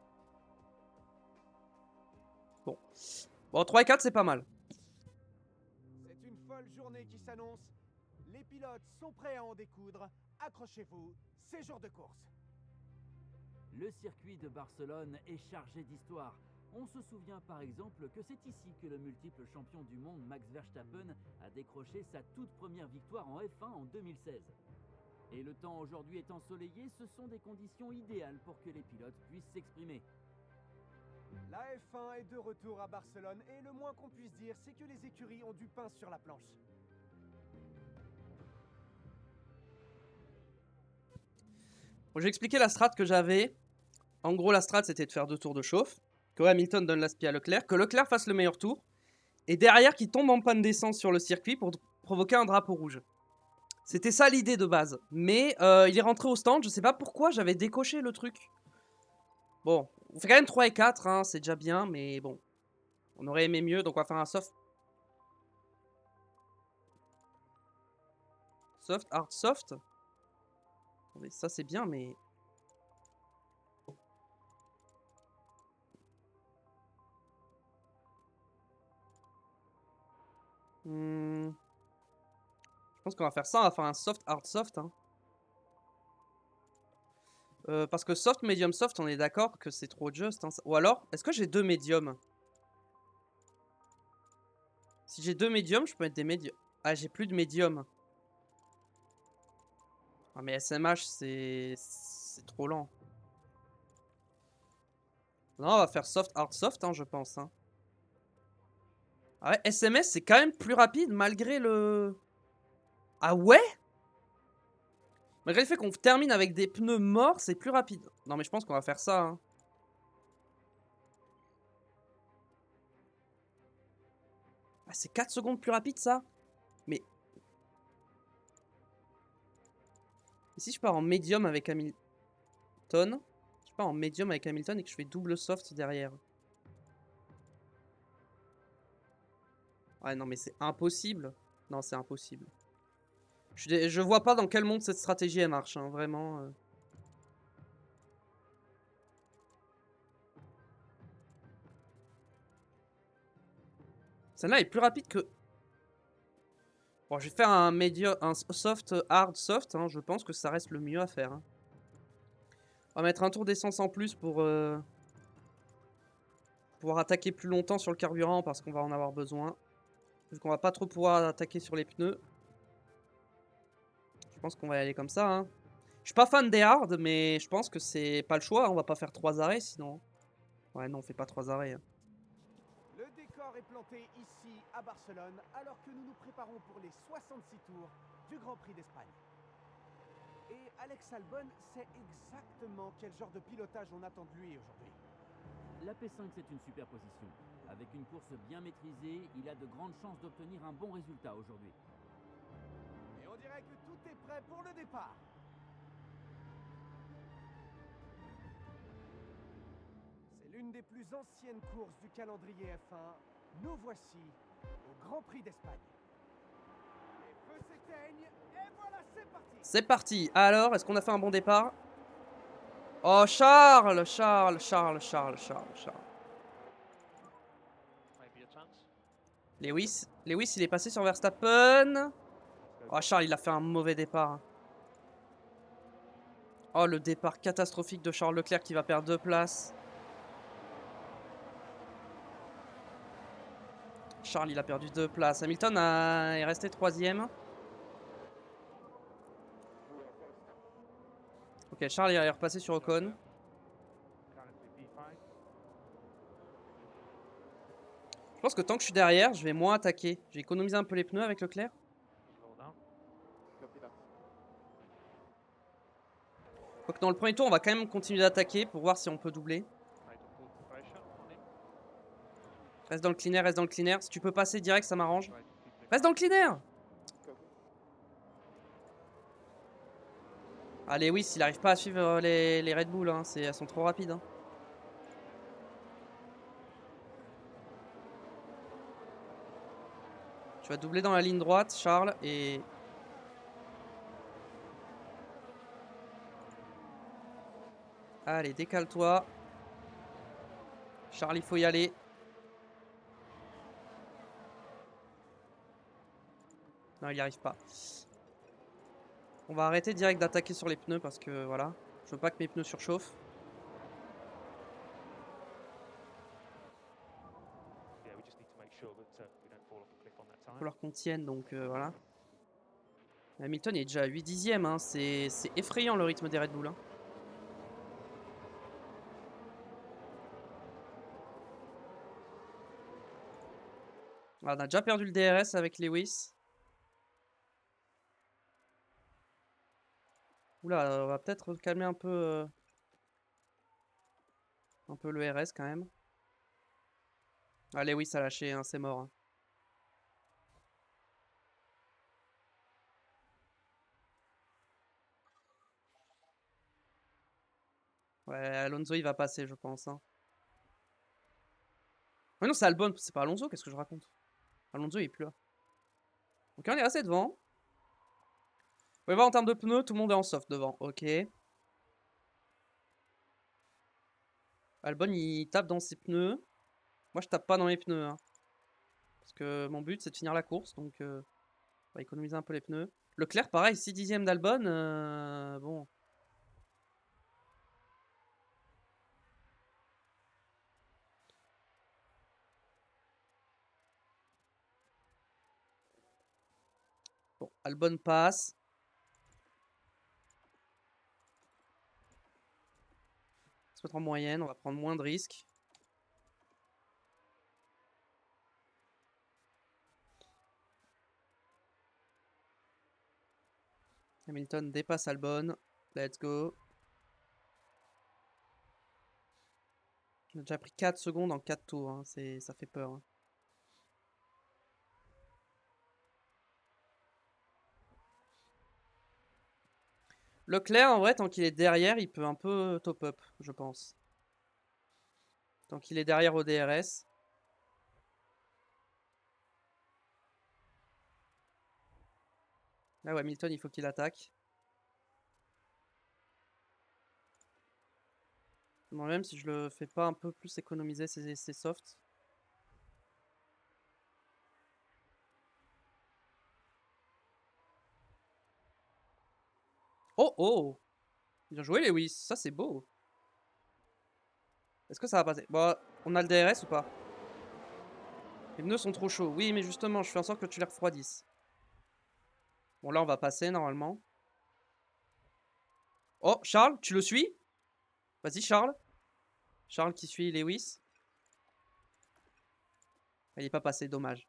Bon. Bon, 3 et 4, c'est pas mal. C'est une folle journée qui s'annonce. Les pilotes sont prêts à en découdre. Accrochez-vous, c'est jour de course. Le circuit de Barcelone est chargé d'histoire. On se souvient par exemple que c'est ici que le multiple champion du monde Max Verstappen a décroché sa toute première victoire en F1 en 2016. Et le temps aujourd'hui est ensoleillé, ce sont des conditions idéales pour que les pilotes puissent s'exprimer. La F1 est de retour à Barcelone et le moins qu'on puisse dire, c'est que les écuries ont du pain sur la planche. Bon, j'ai expliqué la strat que j'avais. En gros, la strat, c'était de faire 2 tours de chauffe. Que Hamilton donne l'aspi à Leclerc. Que Leclerc fasse le meilleur tour. Et derrière, qu'il tombe en panne d'essence sur le circuit pour provoquer un drapeau rouge. C'était ça l'idée de base. Mais il est rentré au stand. Je sais pas pourquoi j'avais décoché le truc. Bon, on fait quand même 3 et 4. Hein, c'est déjà bien. Mais bon, on aurait aimé mieux. Donc on va faire un soft. Soft, hard, soft. Attendez, ça c'est bien, mais... Je pense qu'on va faire ça, on va faire un soft, hard, soft. Hein. Parce que soft, medium, soft, on est d'accord que c'est trop just. Hein. Ou alors, est-ce que j'ai 2 médiums? Si j'ai 2 médiums, je peux mettre des médiums. Ah, j'ai plus de médium. Ah, mais SMH, c'est trop lent. Non, on va faire soft, hard, soft, hein, je pense. Hein. Ah ouais, SMS, c'est quand même plus rapide malgré le... Ah ouais? Malgré le fait qu'on termine avec des pneus morts, c'est plus rapide. Non, mais je pense qu'on va faire ça. Hein. Ah, c'est 4 secondes plus rapide, ça? Mais... Et si je pars en médium avec Hamilton? Je pars en médium avec Hamilton et que je fais double soft derrière. Ouais, non, mais c'est impossible. Non, c'est impossible. Je vois pas dans quel monde cette stratégie elle marche, hein, vraiment. Celle-là est plus rapide que... Bon, je vais faire un médium, un soft, hard, soft. Hein, je pense que ça reste le mieux à faire. Hein. On va mettre un tour d'essence en plus pour pouvoir attaquer plus longtemps sur le carburant parce qu'on va en avoir besoin. Vu qu'on va pas trop pouvoir attaquer sur les pneus. Je pense qu'on va y aller comme ça. Hein. Je suis pas fan des hard, mais je pense que c'est pas le choix. On va pas faire 3 arrêts sinon. Ouais, non, on fait pas 3 arrêts. Hein. Le décor est planté ici à Barcelone alors que nous nous préparons pour les 66 tours du Grand Prix d'Espagne. Et Alex Albon sait exactement quel genre de pilotage on attend de lui aujourd'hui. La P5 c'est une super position. Avec une course bien maîtrisée, il a de grandes chances d'obtenir un bon résultat aujourd'hui. Et on dirait que tout est prêt pour le départ. C'est l'une des plus anciennes courses du calendrier F1. Nous voici au Grand Prix d'Espagne. Les feux s'éteignent et voilà, c'est parti. C'est parti. Alors, est-ce qu'on a fait un bon départ? Oh, Charles, Charles. Maybe a chance. Lewis, il est passé sur Verstappen. Oh, Charles, il a fait un mauvais départ. Oh, le départ catastrophique de Charles Leclerc qui va perdre 2 places. Charles, il a perdu 2 places. Hamilton est resté 3ème. Ok, Charles il est repassé sur Ocon. Currently P5. Je pense que tant que je suis derrière, je vais moins attaquer. J'ai économisé un peu les pneus avec Leclerc. Slow down. Copy that. Quoique dans le premier tour, on va quand même continuer d'attaquer pour voir si on peut doubler. Try to put pressure on him. Reste dans le clean air, reste dans le clean air. Si tu peux passer direct, ça m'arrange. Try to keep him. Reste dans le clean air! Allez, oui, s'il arrive pas à suivre les Red Bull, hein, elles sont trop rapides. Hein. Tu vas doubler dans la ligne droite, Charles, et... Allez, décale-toi. Charles, il faut y aller. Non, il n'y arrive pas. On va arrêter direct d'attaquer sur les pneus parce que voilà. Je veux pas que mes pneus surchauffent. Yeah, we just need to make sure that we don't fall off a cliff on that Il time. faut leur qu'on tienne, donc voilà. Hamilton est déjà à 8 dixièmes, hein. C'est effrayant le rythme des Red Bull. Hein. Alors, on a déjà perdu le DRS avec Lewis. Oula, on va peut-être calmer un peu le RS quand même. Ah, Lewis a lâché, hein, c'est mort. Hein. Ouais, Alonso il va passer, je pense. Hein. Mais non, c'est Albon, c'est pas Alonso, qu'est-ce que je raconte? Alonso il est plus là. Ok, on est assez devant. Vous pouvez voir en termes de pneus, tout le monde est en soft devant. Ok. Albon il tape dans ses pneus. Moi je tape pas dans mes pneus. Hein. Parce que mon but c'est de finir la course, donc on va économiser un peu les pneus. Leclerc, pareil, 6 dixièmes d'Albon. Bon. Bon, Albon passe. On va se mettre en moyenne, on va prendre moins de risques. Hamilton dépasse Albon. Let's go. On a déjà pris 4 secondes en 4 tours. Hein. Ça fait peur. Hein. Leclerc, en vrai, tant qu'il est derrière, il peut un peu top up, je pense. Tant qu'il est derrière au DRS. Là, ouais, Hamilton, il faut qu'il attaque. Moi-même, si je le fais pas un peu plus économiser ses softs. Oh, oh! Bien joué, Lewis. Ça, c'est beau. Est-ce que ça va passer? Bon, on a le DRS ou pas? Les pneus sont trop chauds. Oui, mais justement, je fais en sorte que tu les refroidisses. Bon, là, on va passer, normalement. Oh, Charles, tu le suis? Vas-y, Charles. Charles qui suit Lewis. Il est pas passé, dommage.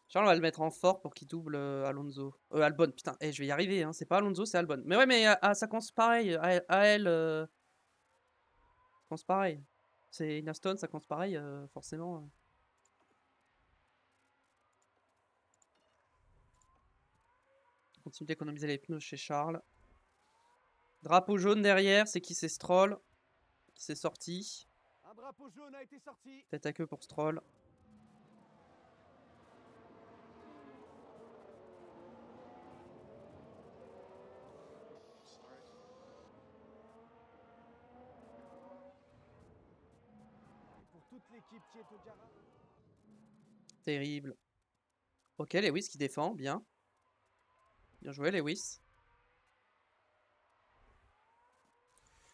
Charles, on va le mettre en fort pour qu'il double Alonso. Albon, putain, je vais y arriver, hein. C'est pas Alonso, c'est Albon. Mais ouais, mais ça commence pareil. À elle, ça commence pareil. C'est une Aston, ça commence pareil, forcément. On continue d'économiser les pneus chez Charles. Drapeau jaune derrière, c'est qui? C'est Stroll. Qui s'est sorti. Un drapeau jaune a été sorti. Tête à queue pour Stroll. Pour toute l'équipe qui est au garage. Terrible. Ok, Lewis qui défend, bien. Bien joué, Lewis.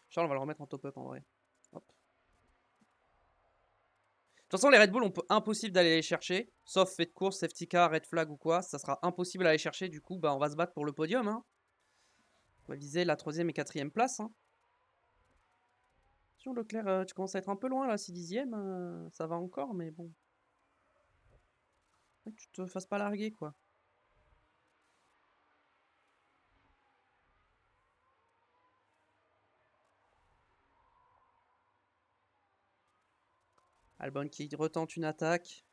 Charles, on va le remettre en top-up en vrai. Hop. De toute façon, les Red Bull, on peut impossible d'aller les chercher. Sauf fait de course, safety car, red flag ou quoi. Ça sera impossible à aller chercher. Du coup, bah, on va se battre pour le podium. Hein. On va viser la 3e et 4e place. Hein. Attention, Leclerc, tu commences à être un peu loin là, 6 dixièmes. Ça va encore, mais bon. Que tu te fasses pas larguer, quoi. Albon qui retente une attaque.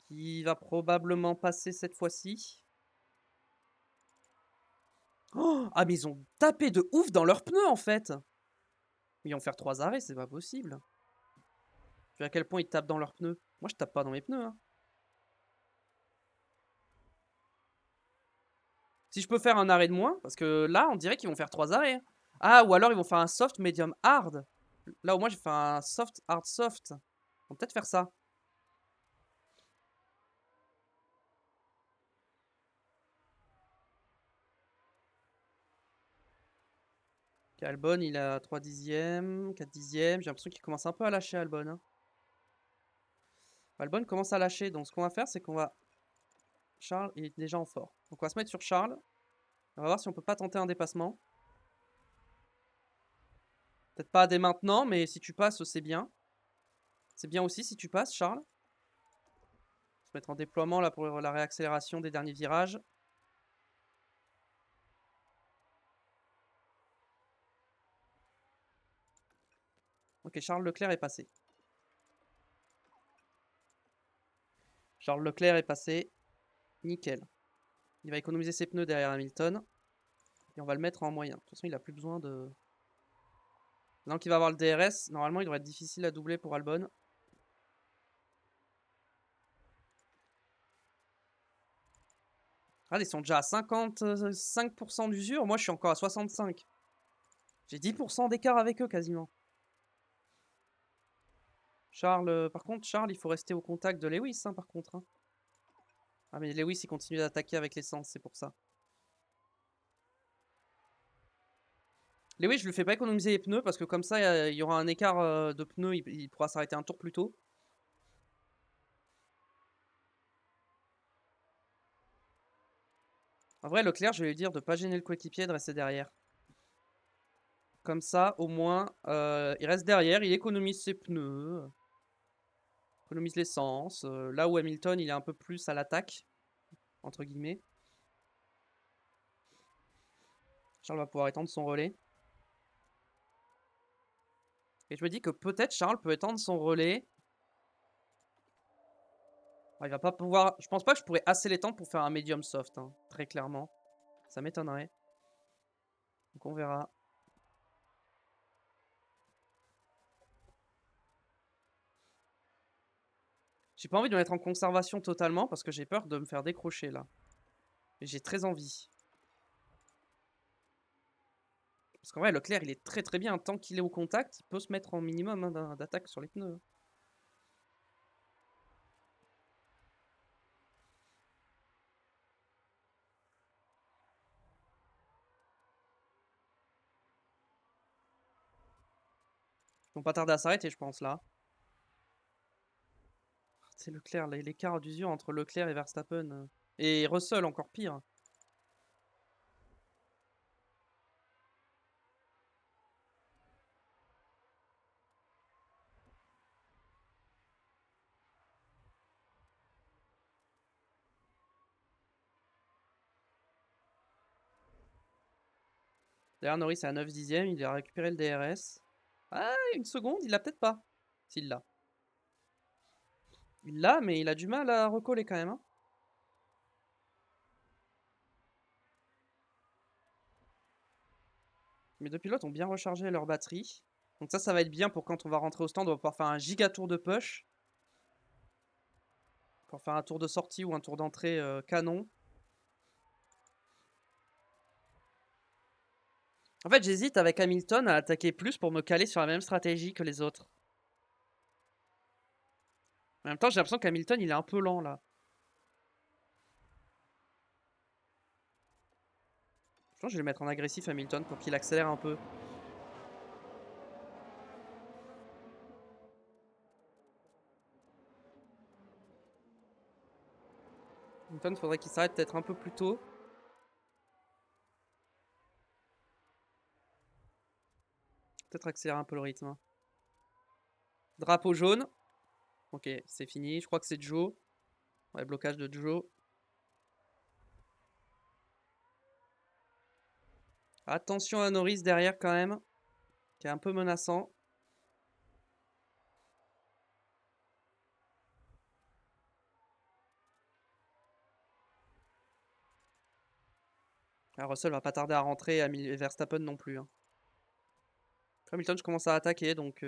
Qui va probablement passer cette fois-ci. Oh, ah, mais ils ont tapé de ouf dans leurs pneus, en fait. Ils vont faire 3 arrêts, c'est pas possible. Tu vois à quel point ils tapent dans leurs pneus. Moi, je tape pas dans mes pneus. Hein. Si je peux faire un arrêt de moins, parce que là, on dirait qu'ils vont faire 3 arrêts. Hein. Ah, ou alors ils vont faire un soft, medium, hard. Là, au moins, j'ai fait un soft, hard, soft. On va peut-être faire ça. Ok, Albon, il a 3 dixièmes, 4 dixièmes. J'ai l'impression qu'il commence un peu à lâcher, Albon. Hein. Albon commence à lâcher. Donc, ce qu'on va faire, c'est qu'on va... Charles est déjà en fort. Donc, on va se mettre sur Charles. On va voir si on peut pas tenter un dépassement. Peut-être pas dès maintenant, mais si tu passes, c'est bien. C'est bien aussi si tu passes, Charles. Se mettre en déploiement là pour la réaccélération des derniers virages. Ok, Charles Leclerc est passé. Charles Leclerc est passé. Nickel. Il va économiser ses pneus derrière Hamilton. Et on va le mettre en moyen. De toute façon, il a plus besoin de... Maintenant qu'il va avoir le DRS, normalement, il devrait être difficile à doubler pour Albon. Ah, ils sont déjà à 55% d'usure. Moi, je suis encore à 65. J'ai 10% d'écart avec eux, quasiment. Charles, par contre, Charles, il faut rester au contact de Lewis, hein, par contre. Hein. Ah, mais Lewis, il continue d'attaquer avec l'essence, c'est pour ça. Lewis, je lui fais pas économiser les pneus, parce que comme ça, il y aura un écart de pneus, il pourra s'arrêter un tour plus tôt. En vrai, Leclerc, je vais lui dire de pas gêner le coéquipier, de rester derrière. Comme ça, au moins, il reste derrière, il économise ses pneus. Économise l'essence. Là où Hamilton, il est un peu plus à l'attaque, entre guillemets. Charles va pouvoir étendre son relais. Et je me dis que peut-être Charles peut étendre son relais. Il va pas pouvoir... Je pense pas que je pourrais assez l'étendre pour faire un medium soft, hein, très clairement. Ça m'étonnerait. Donc on verra. J'ai pas envie de me mettre en conservation totalement parce que j'ai peur de me faire décrocher là. Et j'ai très envie. Parce qu'en vrai, Leclerc, il est très très bien. Tant qu'il est au contact, il peut se mettre en minimum hein, d'attaque sur les pneus. Ils vont pas tarder à s'arrêter, je pense, là. C'est Leclerc, l'écart d'usure entre Leclerc et Verstappen. Et Russell, encore pire. D'ailleurs, Norris est à 9 dixièmes, il a récupéré le DRS. Ah, une seconde, il l'a peut-être pas. S'il l'a. Il l'a, mais il a du mal à recoller quand même. Hein. Mais deux pilotes ont bien rechargé leur batterie. Donc ça va être bien pour quand on va rentrer au stand, on va pouvoir faire un giga tour de push. Pour faire un tour de sortie ou un tour d'entrée canon. En fait, j'hésite avec Hamilton à attaquer plus pour me caler sur la même stratégie que les autres. En même temps, j'ai l'impression qu'Hamilton, il est un peu lent, là. Je pense que je vais le mettre en agressif, Hamilton, pour qu'il accélère un peu. Hamilton, il faudrait qu'il s'arrête peut-être un peu plus tôt. Peut-être accélérer un peu le rythme. Hein. Drapeau jaune. Ok, c'est fini. Je crois que c'est Joe. Ouais, blocage de Joe. Attention à Norris derrière quand même. Qui est un peu menaçant. Ah, Russell va pas tarder à rentrer et Verstappen non plus. Hein. Hamilton, je commence à attaquer donc...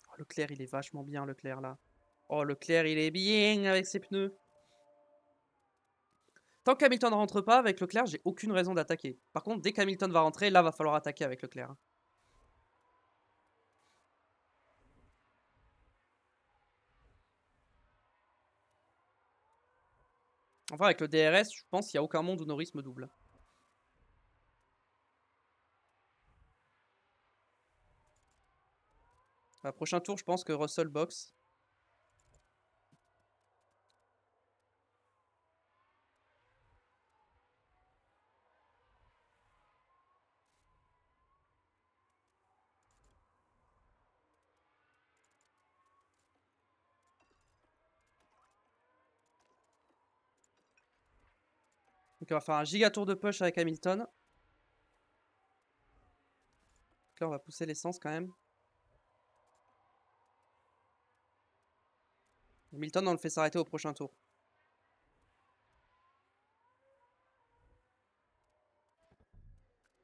Oh, Leclerc, il est vachement bien, Leclerc là. Oh, Leclerc, il est bien avec ses pneus. Tant qu'Hamilton ne rentre pas avec Leclerc, j'ai aucune raison d'attaquer. Par contre, dès qu'Hamilton va rentrer, là, va falloir attaquer avec Leclerc. Enfin, avec le DRS, je pense qu'il n'y a aucun monde où Norris me double. Prochain tour, je pense que Russell boxe. Donc on va faire un giga tour de push avec Hamilton. Donc là, on va pousser l'essence quand même. Hamilton, on le fait s'arrêter au prochain tour.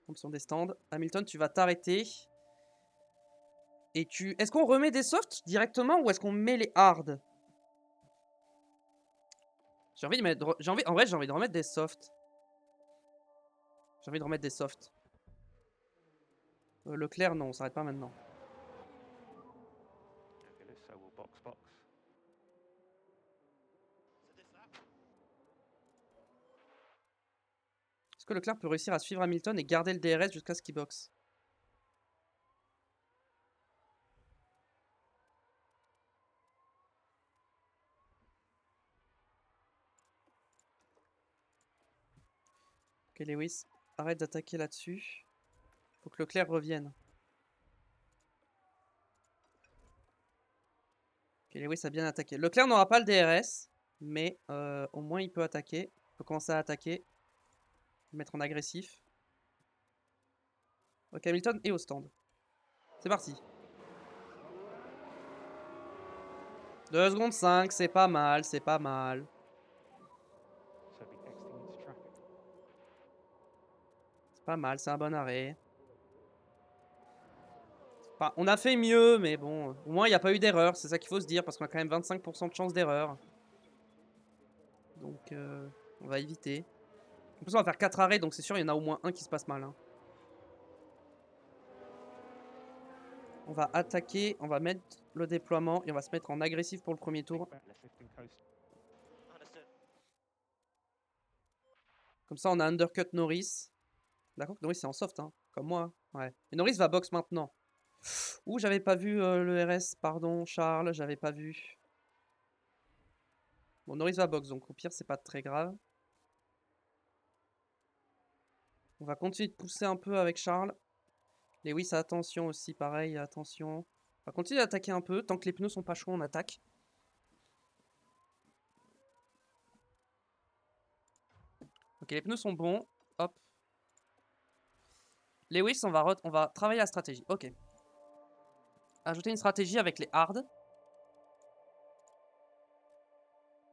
Option des stands. Hamilton, tu vas t'arrêter. Et tu... Est-ce qu'on remet des softs directement ou est-ce qu'on met les hard? J'ai envie de mettre... En vrai, j'ai envie de remettre des softs. J'ai envie de remettre des softs. Leclerc, non, on s'arrête pas maintenant. Okay, so we'll box. Est-ce que Leclerc peut réussir à suivre Hamilton et garder le DRS jusqu'à ce qu'il boxe? Ok, Lewis, arrête d'attaquer là-dessus. Faut que Leclerc revienne. Ok, Lewis a bien attaqué. Leclerc n'aura pas le DRS, mais au moins il peut attaquer. Il peut commencer à attaquer. Mettre en agressif. Ok, Hamilton est au stand. C'est parti. 2 secondes 5, c'est pas mal, c'est pas mal. So be exiting into traffic. C'est pas mal, c'est un bon arrêt. Enfin, on a fait mieux, mais bon, au moins il n'y a pas eu d'erreur, c'est ça qu'il faut se dire, parce qu'on a quand même 25% de chance d'erreur. Donc, on va éviter. En plus, on va faire 4 arrêts, donc c'est sûr, il y en a au moins un qui se passe mal. Hein. On va attaquer, on va mettre le déploiement et on va se mettre en agressif pour le premier tour. Think back, let's lift and coast. Understood. Comme ça, on a undercut Norris. D'accord que Norris c'est en soft, hein, comme moi. Ouais. Et Norris va box maintenant. Ouh, j'avais pas vu le RS, pardon, Charles, j'avais pas vu. Bon, Norris va box, donc au pire, c'est pas très grave. On va continuer de pousser un peu avec Charles. Lewis, attention aussi, pareil, attention. On va continuer d'attaquer un peu. Tant que les pneus sont pas chauds, on attaque. Ok, les pneus sont bons. Hop. Lewis, on va travailler la stratégie. Ok. Ajouter une stratégie avec les hard.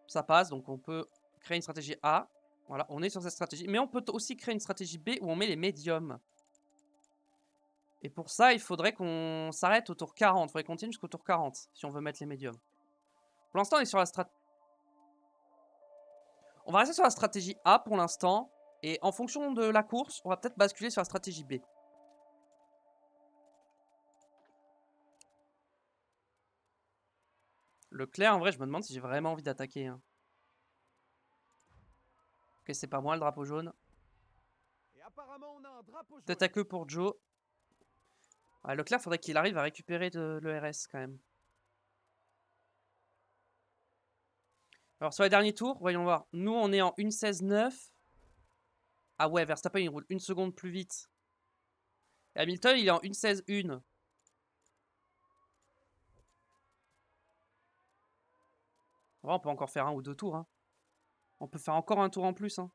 Ça passe, donc on peut créer une stratégie A. Voilà, on est sur cette stratégie. Mais on peut aussi créer une stratégie B où on met les médiums. Et pour ça, il faudrait qu'on s'arrête au tour 40. Il faudrait continuer jusqu'au tour 40 si on veut mettre les médiums. Pour l'instant, on est sur la stratégie... On va rester sur la stratégie A pour l'instant. Et en fonction de la course, on va peut-être basculer sur la stratégie B. Leclerc, en vrai, je me demande si j'ai vraiment envie d'attaquer. Hein. Ok, c'est pas moi le drapeau jaune. Et apparemment, on a un drapeau jaune. Peut-être à queue pour Joe. Ouais, Leclerc, faudrait qu'il arrive à récupérer le RS quand même. Alors sur les derniers tours, voyons voir. Nous, on est en 1.16.9. Ah ouais, Verstappen, il roule 1 seconde plus vite. Et Hamilton, il est en 1.16.1. Ouais, on peut encore faire un ou 2 tours. Hein. On peut faire encore un tour en plus. Hein.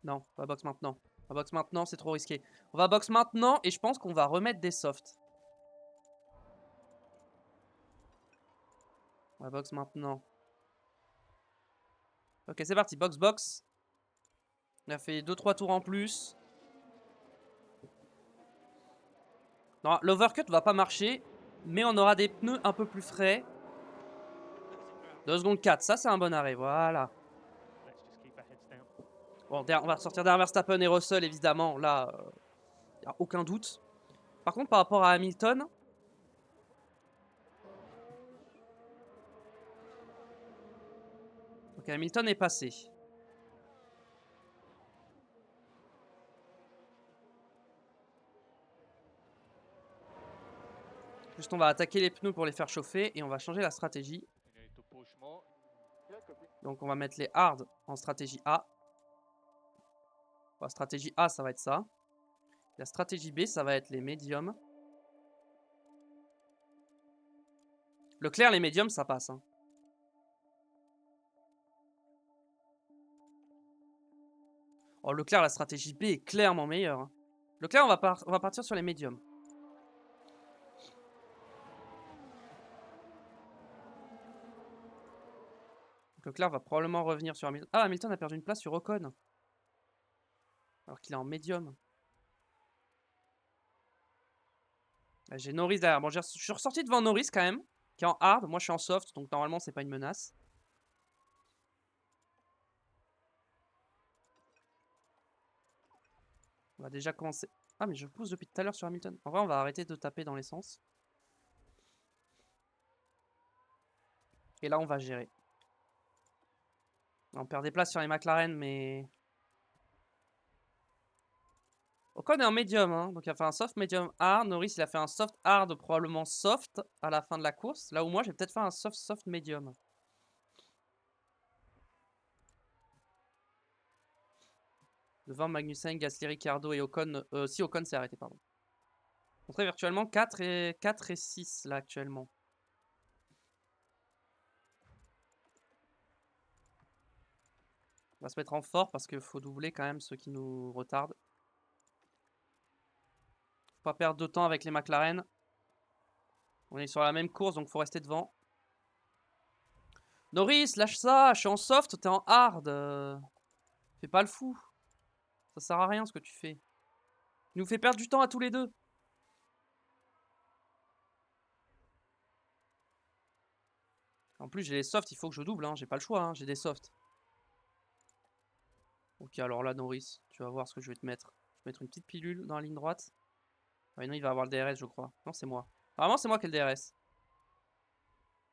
Non, on va box maintenant. On va box maintenant, c'est trop risqué. On va box maintenant et je pense qu'on va remettre des softs. On va box maintenant. Ok, c'est parti. Box, box. On a fait 2-3 tours en plus. Non, l'overcut va pas marcher. Mais on aura des pneus un peu plus frais. 2 secondes 4. Ça, c'est un bon arrêt. Voilà. Let's just keep our heads down. Bon, on va sortir derrière Verstappen et Russell, évidemment. Là, il n'y a aucun doute. Par contre, par rapport à Hamilton... Ok, Hamilton est passé. Juste on va attaquer les pneus pour les faire chauffer et on va changer la stratégie. Donc on va mettre les hard en stratégie A. La stratégie A ça va être ça. La stratégie B ça va être les médiums. Leclerc les médiums ça passe. Hein. Oh Leclerc la stratégie B est clairement meilleure. Hein. Leclerc on va partir sur les médiums. Leclerc va probablement revenir sur Hamilton. Ah, Hamilton a perdu une place sur Ocon. Alors qu'il est en médium. J'ai Norris derrière. Bon, je suis ressorti devant Norris quand même. Qui est en hard. Moi, je suis en soft. Donc, normalement, c'est pas une menace. On va déjà commencer. Ah, mais je pousse depuis tout à l'heure sur Hamilton. En vrai, on va arrêter de taper dans l'essence. Et là, on va gérer. On perd des places sur les McLaren, mais... Ocon est en médium, hein. Donc il a fait un soft, médium, hard. Norris, il a fait un soft, hard, probablement soft à la fin de la course. Là où moi, j'ai peut-être fait un soft, soft, médium. Devant Magnussen, Gasly, Ricciardo et Ocon. Si Ocon s'est arrêté, pardon. On serait virtuellement 4 et 6 là actuellement. On va se mettre en fort parce qu'il faut doubler quand même ceux qui nous retardent. Faut pas perdre de temps avec les McLaren. On est sur la même course donc faut rester devant. Norris, lâche ça, je suis en soft, t'es en hard. Fais pas le fou. Ça sert à rien ce que tu fais. Il nous fait perdre du temps à tous les deux. En plus j'ai les softs, il faut que je double, hein. J'ai pas le choix, hein. J'ai des softs. Ok, alors là Norris, tu vas voir ce que je vais te mettre. Je vais mettre une petite pilule dans la ligne droite. Ah non, il va avoir le DRS je crois. Non, c'est moi. Apparemment c'est moi qui ai le DRS.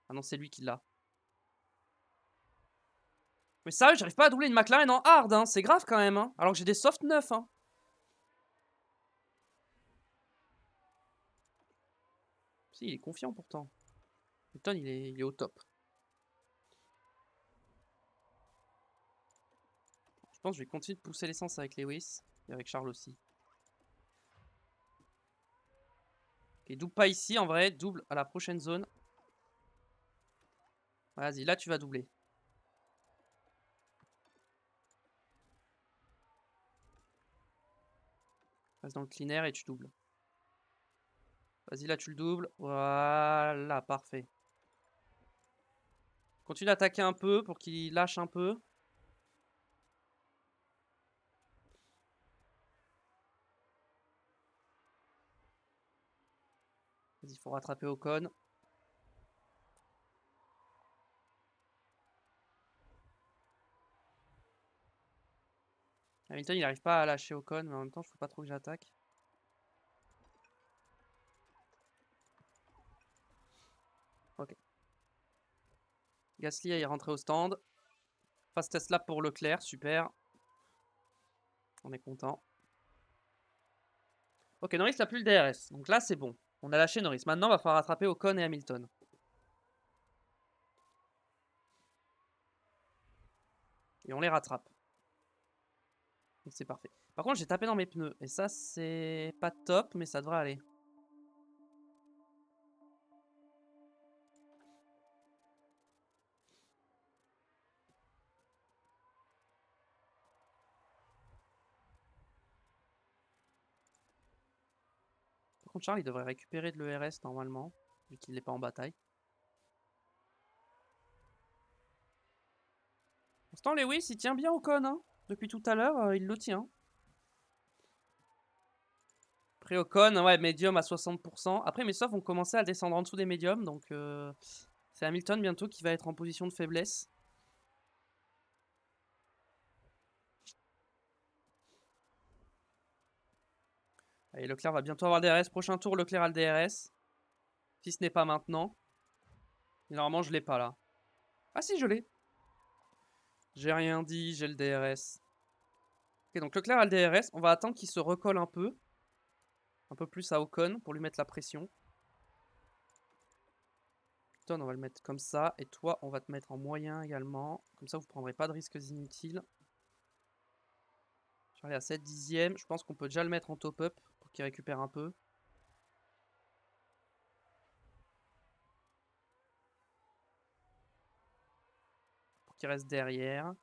Ah non, c'est lui qui l'a. Mais sérieux, j'arrive pas à doubler une McLaren en hard, hein. C'est grave quand même, hein. Alors que j'ai des soft 9, hein. Si, il est confiant pourtant. Hamilton, il est au top. Je pense que je vais continuer de pousser l'essence avec Lewis. Et avec Charles aussi. Ok, double pas ici en vrai. Double à la prochaine zone. Vas-y, là tu vas doubler. Reste dans le clean air et tu doubles. Vas-y, là tu le doubles. Voilà, parfait. Continue d'attaquer un peu pour qu'il lâche un peu. Vas-y, il faut rattraper Ocon. Hamilton, il n'arrive pas à lâcher Ocon, mais en même temps, je ne faut pas trop que j'attaque. Ok. Gasly est rentré au stand. Fastest lap pour Leclerc, super. On est content. Ok, Norris n'a plus le DRS. Donc là, c'est bon. On a lâché Norris. Maintenant, il va falloir rattraper Ocon et Hamilton. Et on les rattrape. Donc c'est parfait. Par contre, j'ai tapé dans mes pneus. Et ça, c'est pas top, mais ça devrait aller. Par contre, Charles, il devrait récupérer de l'ERS normalement, vu qu'il n'est pas en bataille. Pour l'instant, Lewis, il tient bien Ocon. Hein. Depuis tout à l'heure, il le tient. Après Ocon, ouais, médium à 60%. Après, mes softs vont commencer à descendre en dessous des médiums. Donc, c'est Hamilton bientôt qui va être en position de faiblesse. Allez, Leclerc va bientôt avoir le DRS. Prochain tour, Leclerc a le DRS. Si ce n'est pas maintenant. Et normalement, je l'ai pas là. Ah si, je l'ai. J'ai rien dit, j'ai le DRS. Ok, donc Leclerc a le DRS. On va attendre qu'il se recolle un peu. Un peu plus à Ocon pour lui mettre la pression. Hamilton, on va le mettre comme ça. Et toi, on va te mettre en moyen également. Comme ça, vous prendrez pas de risques inutiles. Charlie à 7 dixièmes. Je pense qu'on peut déjà le mettre en top-up pour qu'il récupère un peu. Pour qu'il reste derrière.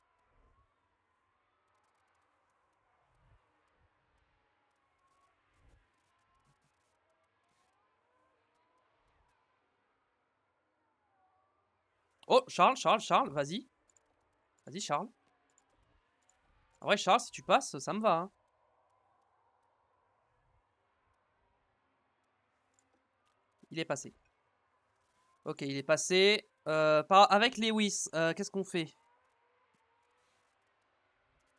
Oh, Charles, vas-y. Vas-y, Charles. En vrai, Charles, si tu passes, ça me va. Hein. Il est passé. Ok, il est passé. Avec Lewis, qu'est-ce qu'on fait?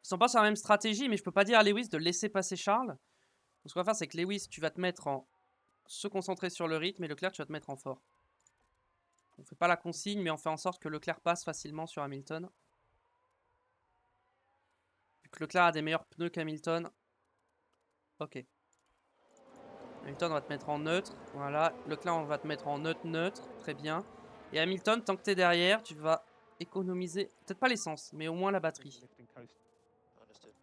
Ils sont pas sur la même stratégie, mais je peux pas dire à Lewis de laisser passer Charles. Donc, ce qu'on va faire, c'est que Lewis, tu vas te mettre en se concentrer sur le rythme et Leclerc, tu vas te mettre en fort. On fait pas la consigne, mais on fait en sorte que Leclerc passe facilement sur Hamilton. Vu que Leclerc a des meilleurs pneus qu'Hamilton. Ok. Hamilton, on va te mettre en neutre. Voilà. Leclerc, on va te mettre en neutre. Très bien. Et Hamilton, tant que tu es derrière, tu vas économiser, peut-être pas l'essence, mais au moins la batterie. Lifting coast. Understood.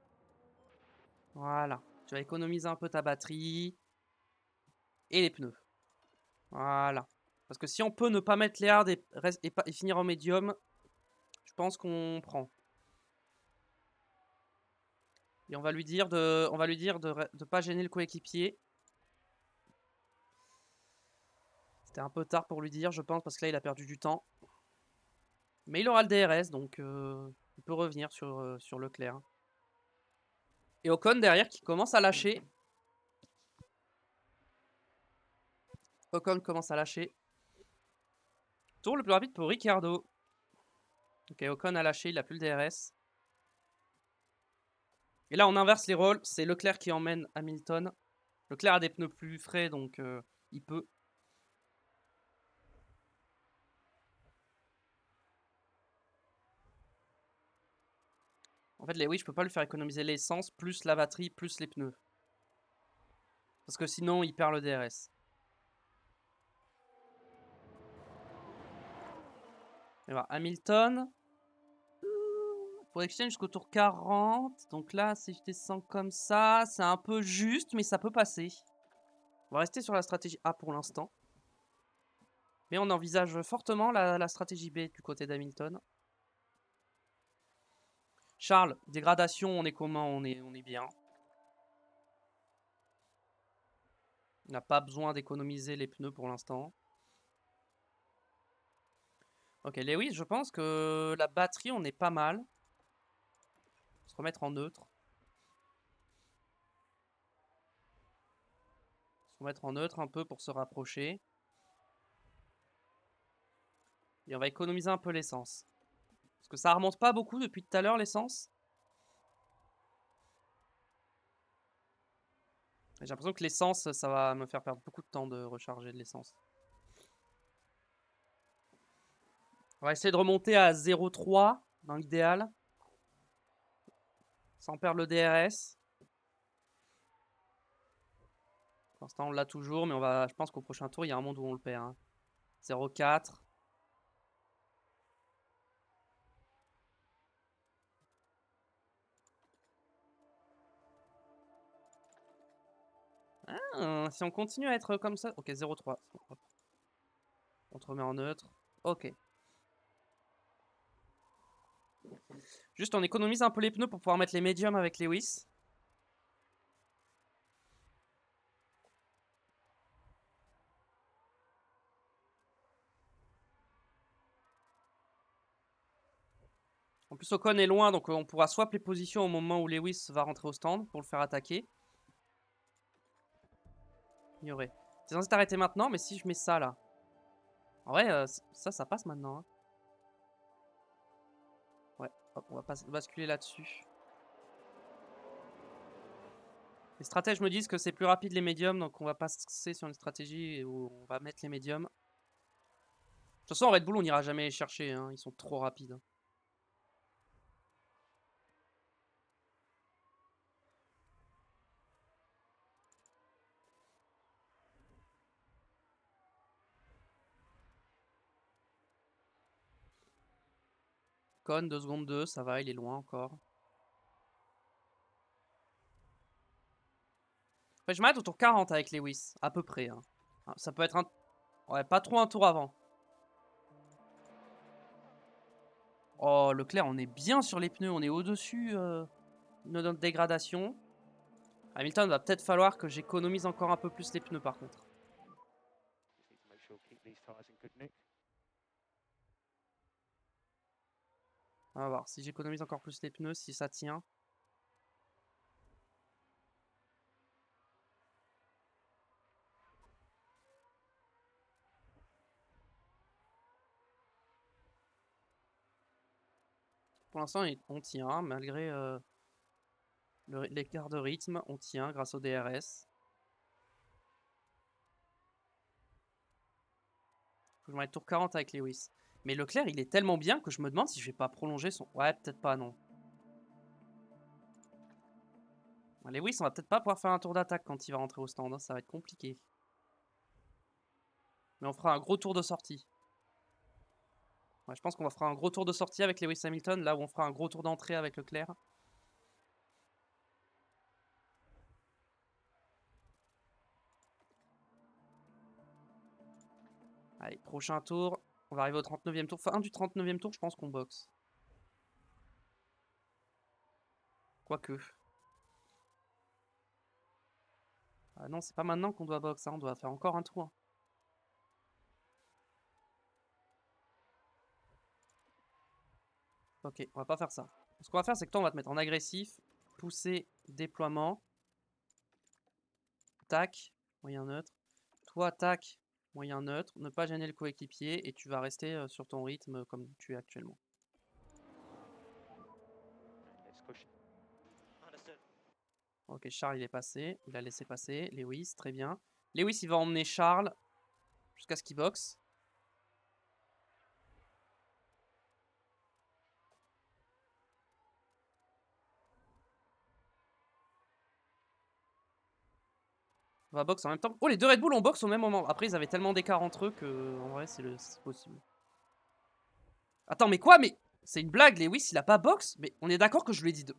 Voilà. Tu vas économiser un peu ta batterie. Et les pneus. Voilà. Parce que si on peut ne pas mettre les hards et finir en médium, je pense qu'on prend. Et on va lui dire de pas gêner le coéquipier. C'était un peu tard pour lui dire, je pense, parce que là, il a perdu du temps. Mais il aura le DRS, donc il peut revenir sur Leclerc. Et Ocon derrière qui commence à lâcher. Ocon commence à lâcher. Tour le plus rapide pour Ricciardo. Ok, Ocon a lâché, il n'a plus le DRS. Et là, on inverse les rôles. C'est Leclerc qui emmène Hamilton. Leclerc a des pneus plus frais, donc il peut. En fait, Lewis, je peux pas lui faire économiser l'essence, plus la batterie, plus les pneus. Parce que sinon, il perd le DRS. Et voilà, Hamilton. Faudrait que je tienne jusqu'au tour 40. Donc là, si je descends comme ça, c'est un peu juste, mais ça peut passer. On va rester sur la stratégie A pour l'instant. Mais on envisage fortement la stratégie B du côté d'Hamilton. Charles, dégradation, on est comment? On est bien. On n'a pas besoin d'économiser les pneus pour l'instant. Ok, Lewis, je pense que la batterie, on est pas mal. Se remettre en neutre. Se remettre en neutre un peu pour se rapprocher. Et on va économiser un peu l'essence. Parce que ça remonte pas beaucoup depuis tout à l'heure, l'essence. J'ai l'impression que l'essence, ça va me faire perdre beaucoup de temps de recharger de l'essence. On va essayer de remonter à 0,3 dans l'idéal. Sans perdre le DRS. Pour l'instant, on l'a toujours, mais je pense qu'au prochain tour, il y a un monde où on le perd. Hein. 0,4. Ah, si on continue à être comme ça... Ok, 0,3. On te remet en neutre. Ok. Juste, on économise un peu les pneus pour pouvoir mettre les médiums avec Lewis. En plus, Ocon est loin, donc on pourra swap les positions au moment où Lewis va rentrer au stand pour le faire attaquer. Ignorer. T'es censé t'arrêter maintenant, mais si je mets ça là. En vrai, ça passe maintenant. Hein. Ouais, hop, on va basculer là-dessus. Les stratèges me disent que c'est plus rapide les médiums, donc on va passer sur une stratégie où on va mettre les médiums. De toute façon, en Red Bull, on n'ira jamais les chercher, hein, ils sont trop rapides. Con 2 secondes 2, ça va, il est loin encore. Après, je m'arrête au tour 40 avec Lewis, à peu près. Hein. Ça peut être un... Ouais, pas trop un tour avant. Oh, Leclerc, on est bien sur les pneus, on est au-dessus de notre dégradation. Hamilton, va peut-être falloir que j'économise encore un peu plus les pneus par contre. Just need to make sure keep these tyres in good nick. On va voir si j'économise encore plus les pneus, si ça tient. Pour l'instant, on tient, malgré l'écart de rythme, on tient grâce au DRS. Faut que je m'arrête tour 40 avec Lewis. Mais Leclerc, il est tellement bien que je me demande si je vais pas prolonger son... Ouais, peut-être pas, non. Lewis, on va peut-être pas pouvoir faire un tour d'attaque quand il va rentrer au stand. Hein, ça va être compliqué. Mais on fera un gros tour de sortie. Ouais, je pense qu'on va faire un gros tour de sortie avec Lewis Hamilton, là où on fera un gros tour d'entrée avec Leclerc. Allez, prochain tour. On va arriver au 39e tour. Fin du 39e tour, je pense qu'on boxe. Quoique. Ah non, c'est pas maintenant qu'on doit boxe, hein, on doit faire encore un tour. Ok, on va pas faire ça. Ce qu'on va faire, c'est que toi, on va te mettre en agressif. Pousser, déploiement. Tac, moyen neutre. Toi, tac, moyen neutre. Ne pas gêner le coéquipier et tu vas rester sur ton rythme comme tu es actuellement. And let's push. Understood. Ok, Charles, il est passé. Il a laissé passer. Lewis, très bien. Lewis, il va emmener Charles jusqu'à ce qu'il boxe. On va boxe en même temps. Oh, les deux Red Bull, on boxe au même moment. Après, ils avaient tellement d'écart entre eux que, en vrai, c'est possible. Attends, mais quoi? Mais c'est une blague, Lewis, il a pas boxe? Mais on est d'accord que je lui ai dit de...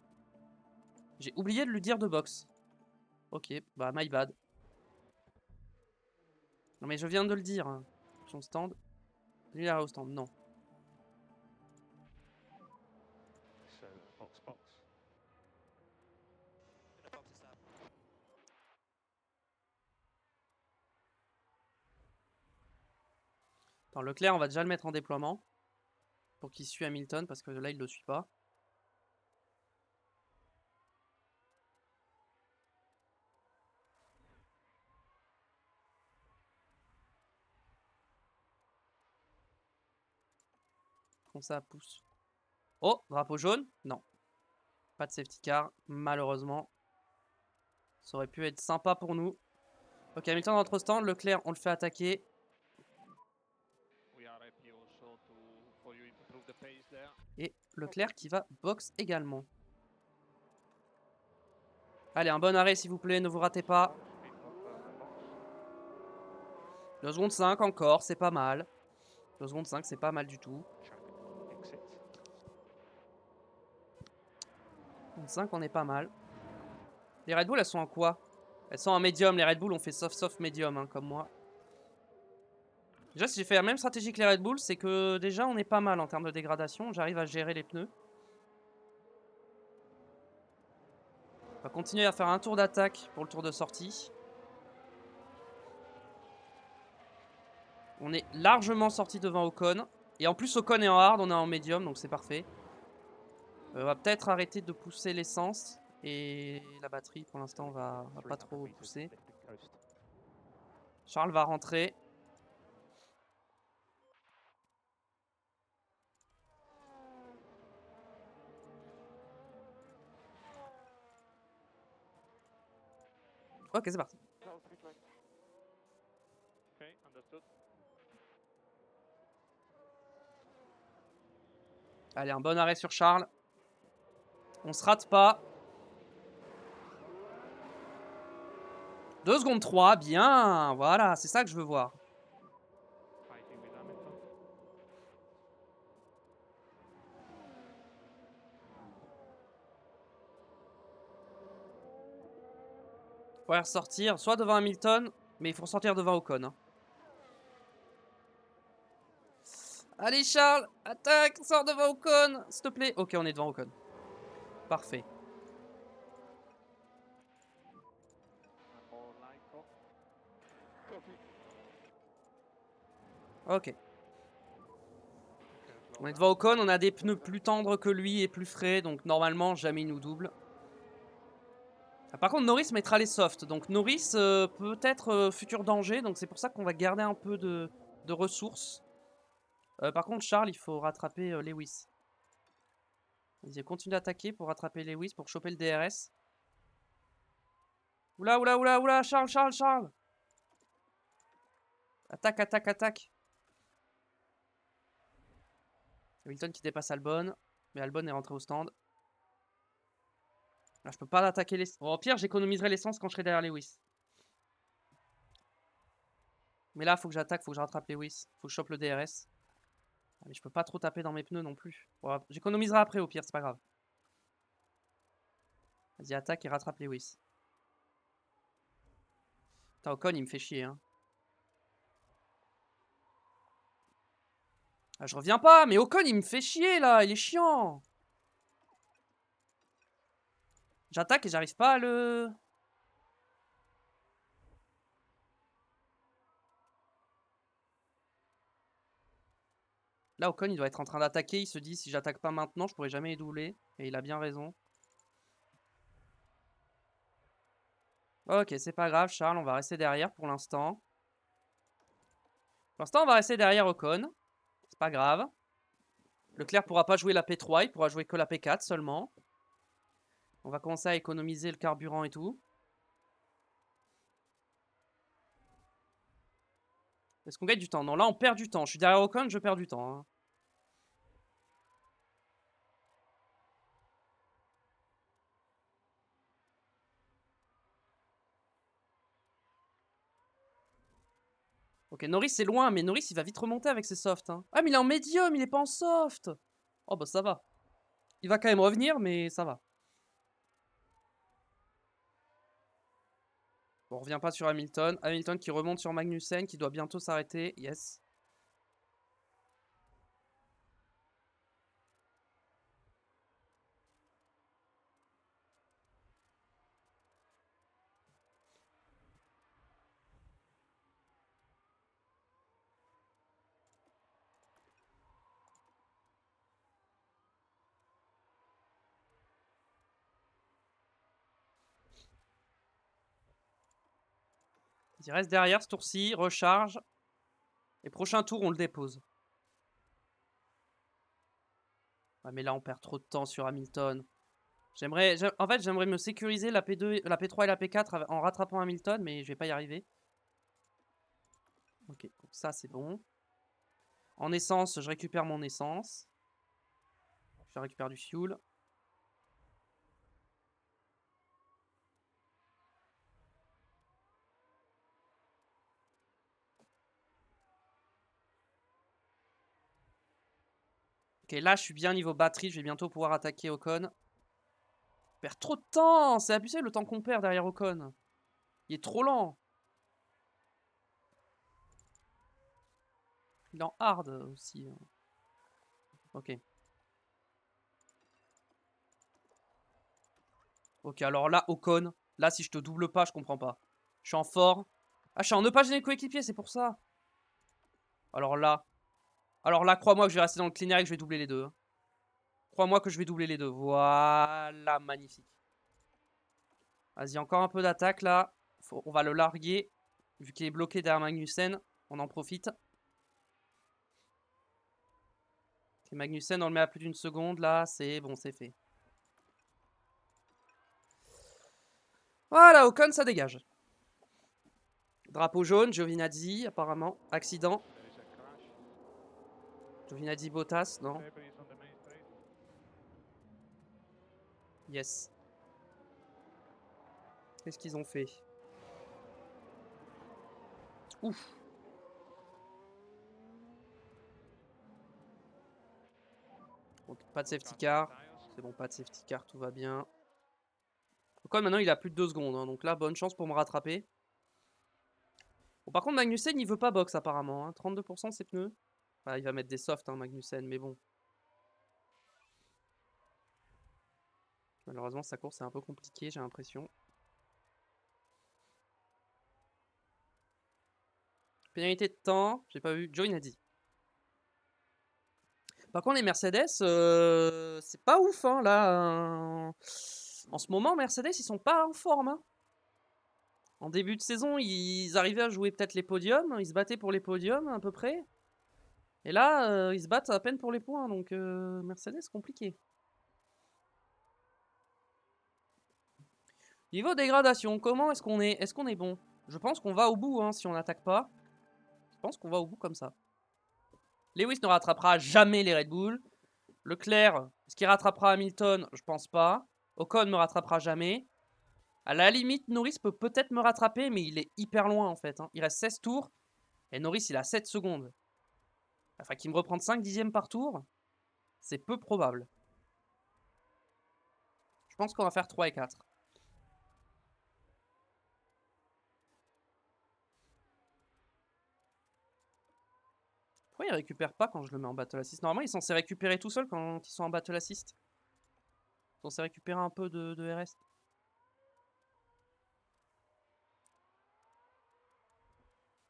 J'ai oublié de lui dire de boxe. Ok, bah, my bad. Non, mais je viens de le dire. Hein. Son stand. Lui, il est au stand. Non. So box box. Gonna box this up. Attends, Leclerc, on va déjà le mettre en déploiement. Pour qu'il suit Hamilton, parce que là, il le suit pas. Comme ça, pousse. Oh, drapeau jaune? Non. Pas de safety car, malheureusement. Ça aurait pu être sympa pour nous. Ok, Hamilton rentre au stand. Leclerc, on le fait attaquer. We are happy also for you improve the pace there. Et Leclerc qui va box également. Allez, un bon arrêt s'il vous plaît, ne vous ratez pas. 2 secondes 5 encore, c'est pas mal. 2 secondes 5, c'est pas mal du tout. Track exit. 5, on est pas mal. Les Red Bull, elles sont en quoi? Elles sont en médium. Les Red Bull, on fait soft médium, hein, comme moi. Déjà, si j'ai fait la même stratégie que les Red Bull, c'est que déjà, on est pas mal en termes de dégradation. J'arrive à gérer les pneus. On va continuer à faire un tour d'attaque pour le tour de sortie. On est largement sorti devant Ocon. Et en plus, Ocon est en hard, on est en médium, donc c'est parfait. On va peut-être arrêter de pousser l'essence. Et la batterie, pour l'instant, va pas 300 trop meters pousser. lift and coast. Charles va rentrer. Ok, c'est parti. Okay, understood. Allez, un bon arrêt sur Charles. On se rate pas. 2 secondes 3, bien. Voilà, c'est ça que je veux voir. Fighting with Hamilton. Faudrait ressortir, soit devant Hamilton, mais il faut ressortir devant Ocon. Hein. Allez Charles, attaque, sors devant Ocon, s'il te plaît. Ok, on est devant Ocon. Parfait. More line call. Copy. Ok. Okay, On est slow devant Ocon, on a des pneus plus tendres que lui et plus frais, donc normalement jamais il nous double. Ah, par contre Norris mettra les softs, donc Norris peut être futur danger, donc c'est pour ça qu'on va garder un peu de ressources. Par contre Charles, il faut rattraper Lewis. Vas-y, continue d'attaquer pour rattraper Lewis, pour choper le DRS. Oula, oula, oula, oula, Charles, Charles, Charles. Attaque, attaque, attaque. Hamilton qui dépasse Albon, mais Albon est rentré au stand. Là, je peux pas l'attaquer les... Bon, au pire, j'économiserai l'essence quand je serai derrière Lewis. Mais là, faut que j'attaque, faut que je rattrape Lewis. Faut que je chope le DRS. Ah, mais je peux pas trop taper dans mes pneus non plus. Bon, j'économiserai après au pire, c'est pas grave. Vas-y, attaque et rattrape Lewis. Putain, Ocon, il me fait chier, hein. Ah, je reviens pas, mais Ocon, il me fait chier, là. Il est chiant. J'attaque et j'arrive pas à le... Là, Ocon, il doit être en train d'attaquer. Il se dit, si j'attaque pas maintenant, je pourrai jamais les doubler. Et il a bien raison. Ok, c'est pas grave, Charles. On va rester derrière pour l'instant. Pour l'instant, on va rester derrière Ocon. C'est pas grave. Leclerc pourra pas jouer la P3. Il pourra jouer que la P4 seulement. On va commencer à économiser le carburant et tout. Est-ce qu'on gagne du temps? Non, là, on perd du temps. Je suis derrière Ocon, je perds du temps. Hein. Ok, Norris c'est loin, mais Norris il va vite remonter avec ses softs. Hein. Ah, mais il est en médium, il est pas en soft. Oh, bah ça va. Il va quand même revenir, mais ça va. Bon, on revient pas sur Hamilton. Hamilton qui remonte sur Magnussen, qui doit bientôt s'arrêter. Yes. Il reste derrière ce tour-ci, recharge. Et prochain tour, on le dépose. Ah, mais là, on perd trop de temps sur Hamilton. En fait, j'aimerais me sécuriser la P2, la P3 et la P4 en rattrapant Hamilton, mais je vais pas y arriver. Ok, donc ça c'est bon. En essence, je récupère mon essence. Je récupère du fuel. Ok, là je suis bien niveau batterie, je vais bientôt pouvoir attaquer Ocon. Je perds trop de temps, c'est abusé le temps qu'on perd derrière Ocon. Il est trop lent. Il est en hard aussi. Ok. Ok, alors là, Ocon. Là, si je te double pas, je comprends pas. Je suis en fort. Ah, je suis en ne pas gêner coéquipier, c'est pour ça. Alors là. Alors là, crois-moi que je vais rester dans le clean air et que je vais doubler les deux. Hein. Crois-moi que je vais doubler les deux. Voilà, magnifique. Vas-y, encore un peu d'attaque là. On va le larguer. Vu qu'il est bloqué derrière Magnussen, on en profite. Ok, Magnussen, on le met à plus d'une seconde là. C'est bon, c'est fait. Voilà, Ocon, ça dégage. Drapeau jaune, Giovinazzi, apparemment. Accident. There is a crash. Giovinazzi Bottas, non? Debris on the main straight. Yes. Qu'est-ce qu'ils ont fait? Ouf. Donc, pas de safety car. C'est bon, pas de safety car, tout va bien. Ocon maintenant il a plus de 2 secondes, hein, donc là bonne chance pour me rattraper. Bon, par contre Magnussen il veut pas box apparemment, hein. 32% ses pneus. Enfin, il va mettre des softs hein, Magnussen, mais bon. Malheureusement sa course est un peu compliquée j'ai l'impression. Pénalité de temps, j'ai pas vu, Joe il a dit. Par contre, les Mercedes, c'est pas ouf, hein, là. En ce moment, Mercedes, ils sont pas en forme. Hein. En début de saison, ils arrivaient à jouer peut-être les podiums. Ils se battaient pour les podiums, à peu près. Et là, ils se battent à peine pour les points. Donc, Mercedes, compliqué. Niveau dégradation, comment est-ce qu'on est? Est-ce qu'on est bon? Je pense qu'on va au bout, hein, si on n'attaque pas. Je pense qu'on va au bout comme ça. Lewis ne rattrapera jamais les Red Bull. Leclerc, est-ce qu'il rattrapera Hamilton? Je pense pas. Ocon me rattrapera jamais. À la limite, Norris peut peut-être me rattraper, mais il est hyper loin en fait. Hein. Il reste 16 tours. Et Norris, il a 7 secondes. Enfin, qu'il me reprenne 5 dixièmes par tour, c'est peu probable. Je pense qu'on va faire 3 et 4. Pourquoi il récupère pas quand je le mets en battle assist? Normalement, il est censé récupérer tout seul quand ils sont en battle assist. Ils sont censés récupérer un peu de RS.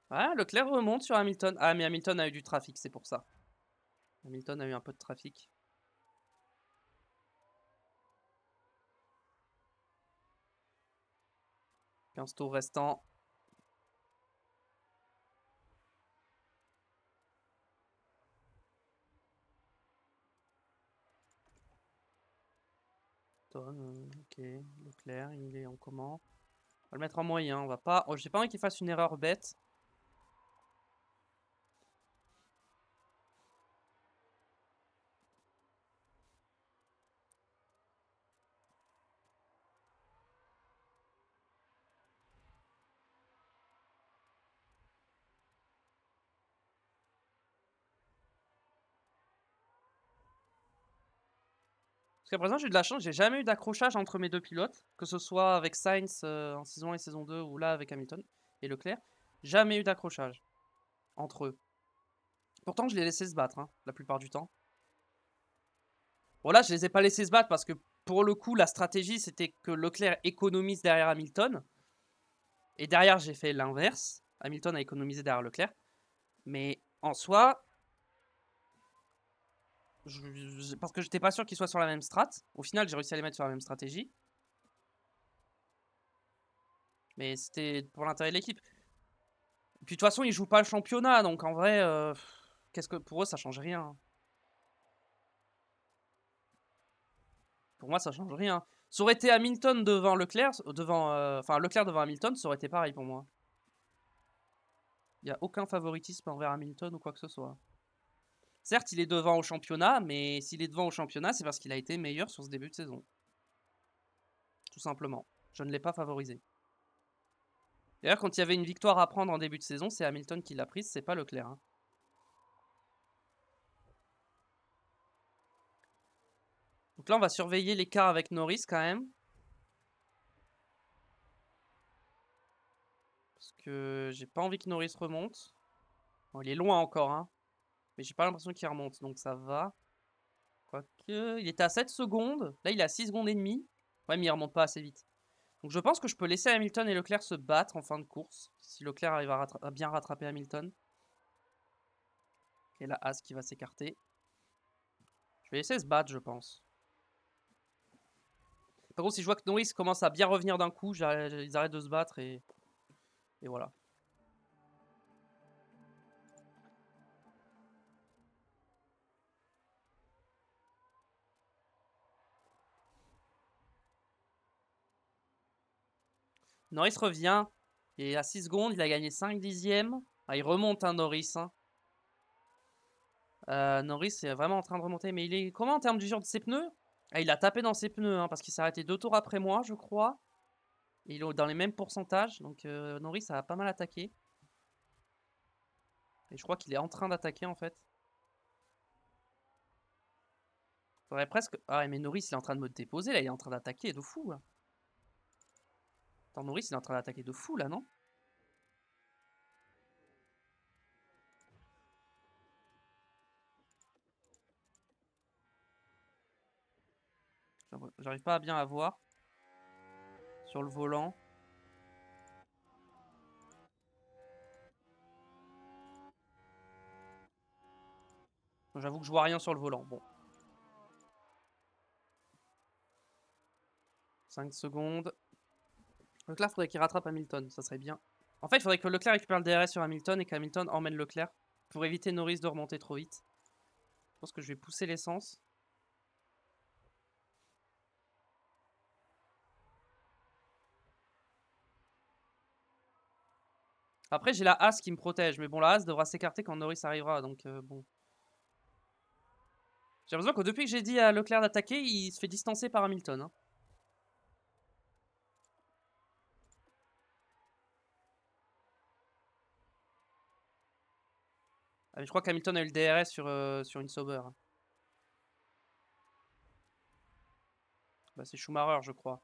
Ah, Leclerc remonte sur Hamilton. Ah, mais Hamilton a eu du trafic, c'est pour ça. Hamilton a eu un peu de trafic. 15 tours restants. Ok, Leclerc, il est en comment? On va le mettre en moyen, on va pas... Oh, j'ai pas envie qu'il fasse une erreur bête. Jusqu'à présent, j'ai eu de la chance, j'ai jamais eu d'accrochage entre mes deux pilotes, que ce soit avec Sainz en saison 1 et saison 2 ou là avec Hamilton et Leclerc. Jamais eu d'accrochage entre eux. Pourtant, je les laissais se battre hein, la plupart du temps. Bon, là, je les ai pas laissés se battre parce que pour le coup, la stratégie c'était que Leclerc économise derrière Hamilton. Et derrière, j'ai fait l'inverse. Hamilton a économisé derrière Leclerc. Mais en soi, parce que j'étais pas sûr qu'ils soient sur la même strat. Au final, j'ai réussi à les mettre sur la même stratégie. Mais c'était pour l'intérêt de l'équipe. Et puis de toute façon, ils jouent pas le championnat, donc en vrai, qu'est-ce que pour eux, ça change rien. Pour moi, ça change rien. Ça aurait été Hamilton devant Leclerc, enfin Leclerc devant Hamilton, ça aurait été pareil pour moi. Il n'y a aucun favoritisme envers Hamilton ou quoi que ce soit. Certes, il est devant au championnat, mais s'il est devant au championnat, c'est parce qu'il a été meilleur sur ce début de saison. Tout simplement. Je ne l'ai pas favorisé. D'ailleurs, quand il y avait une victoire à prendre en début de saison, c'est Hamilton qui l'a prise, c'est pas Leclerc. Hein. Donc là, on va surveiller l'écart avec Norris quand même. Parce que j'ai pas envie que Norris remonte. Bon, il est loin encore, hein. Mais j'ai pas l'impression qu'il remonte, donc ça va. Quoique, il était à 7 secondes. Là, il est à 6 secondes et demie. Ouais, mais il remonte pas assez vite. Donc je pense que je peux laisser Hamilton et Leclerc se battre en fin de course. Si Leclerc arrive à bien rattraper Hamilton. Et là, As qui va s'écarter. Je vais laisser se battre, je pense. Par contre, si je vois que Norris commence à bien revenir d'un coup, ils arrêtent de se battre et voilà. Norris revient. Et à 6 secondes, il a gagné 5 dixièmes. Ah, il remonte, hein, Norris. Hein. Norris est vraiment en train de remonter. Mais il est comment en termes d'usure de ses pneus? Ah, il a tapé dans ses pneus hein, parce qu'il s'est arrêté 2 tours après moi, je crois. Et il est dans les mêmes pourcentages. Donc Norris a pas mal attaqué. Et je crois qu'il est en train d'attaquer en fait. Faudrait presque... Ah mais Norris il est en train de me déposer là, il est en train d'attaquer de fou. Là. Attends, Norris, il est en train d'attaquer de fou, là, non? J'arrive pas à bien à voir. Sur le volant. J'avoue que je vois rien sur le volant. Bon. 5 secondes. Leclerc, faudrait qu'il rattrape Hamilton. Ça serait bien. En fait, il faudrait que Leclerc récupère le DRS sur Hamilton et qu'Hamilton emmène Leclerc. Pour éviter Norris de remonter trop vite. Je pense que je vais pousser l'essence. Après, j'ai la As qui me protège. Mais bon, la As devra s'écarter quand Norris arrivera. Donc, bon. J'ai l'impression que depuis que j'ai dit à Leclerc d'attaquer, il se fait distancer par Hamilton. Hein. Ah, mais je crois qu'Hamilton a eu le DRS sur une Sauber. Bah, c'est Schumacher, je crois.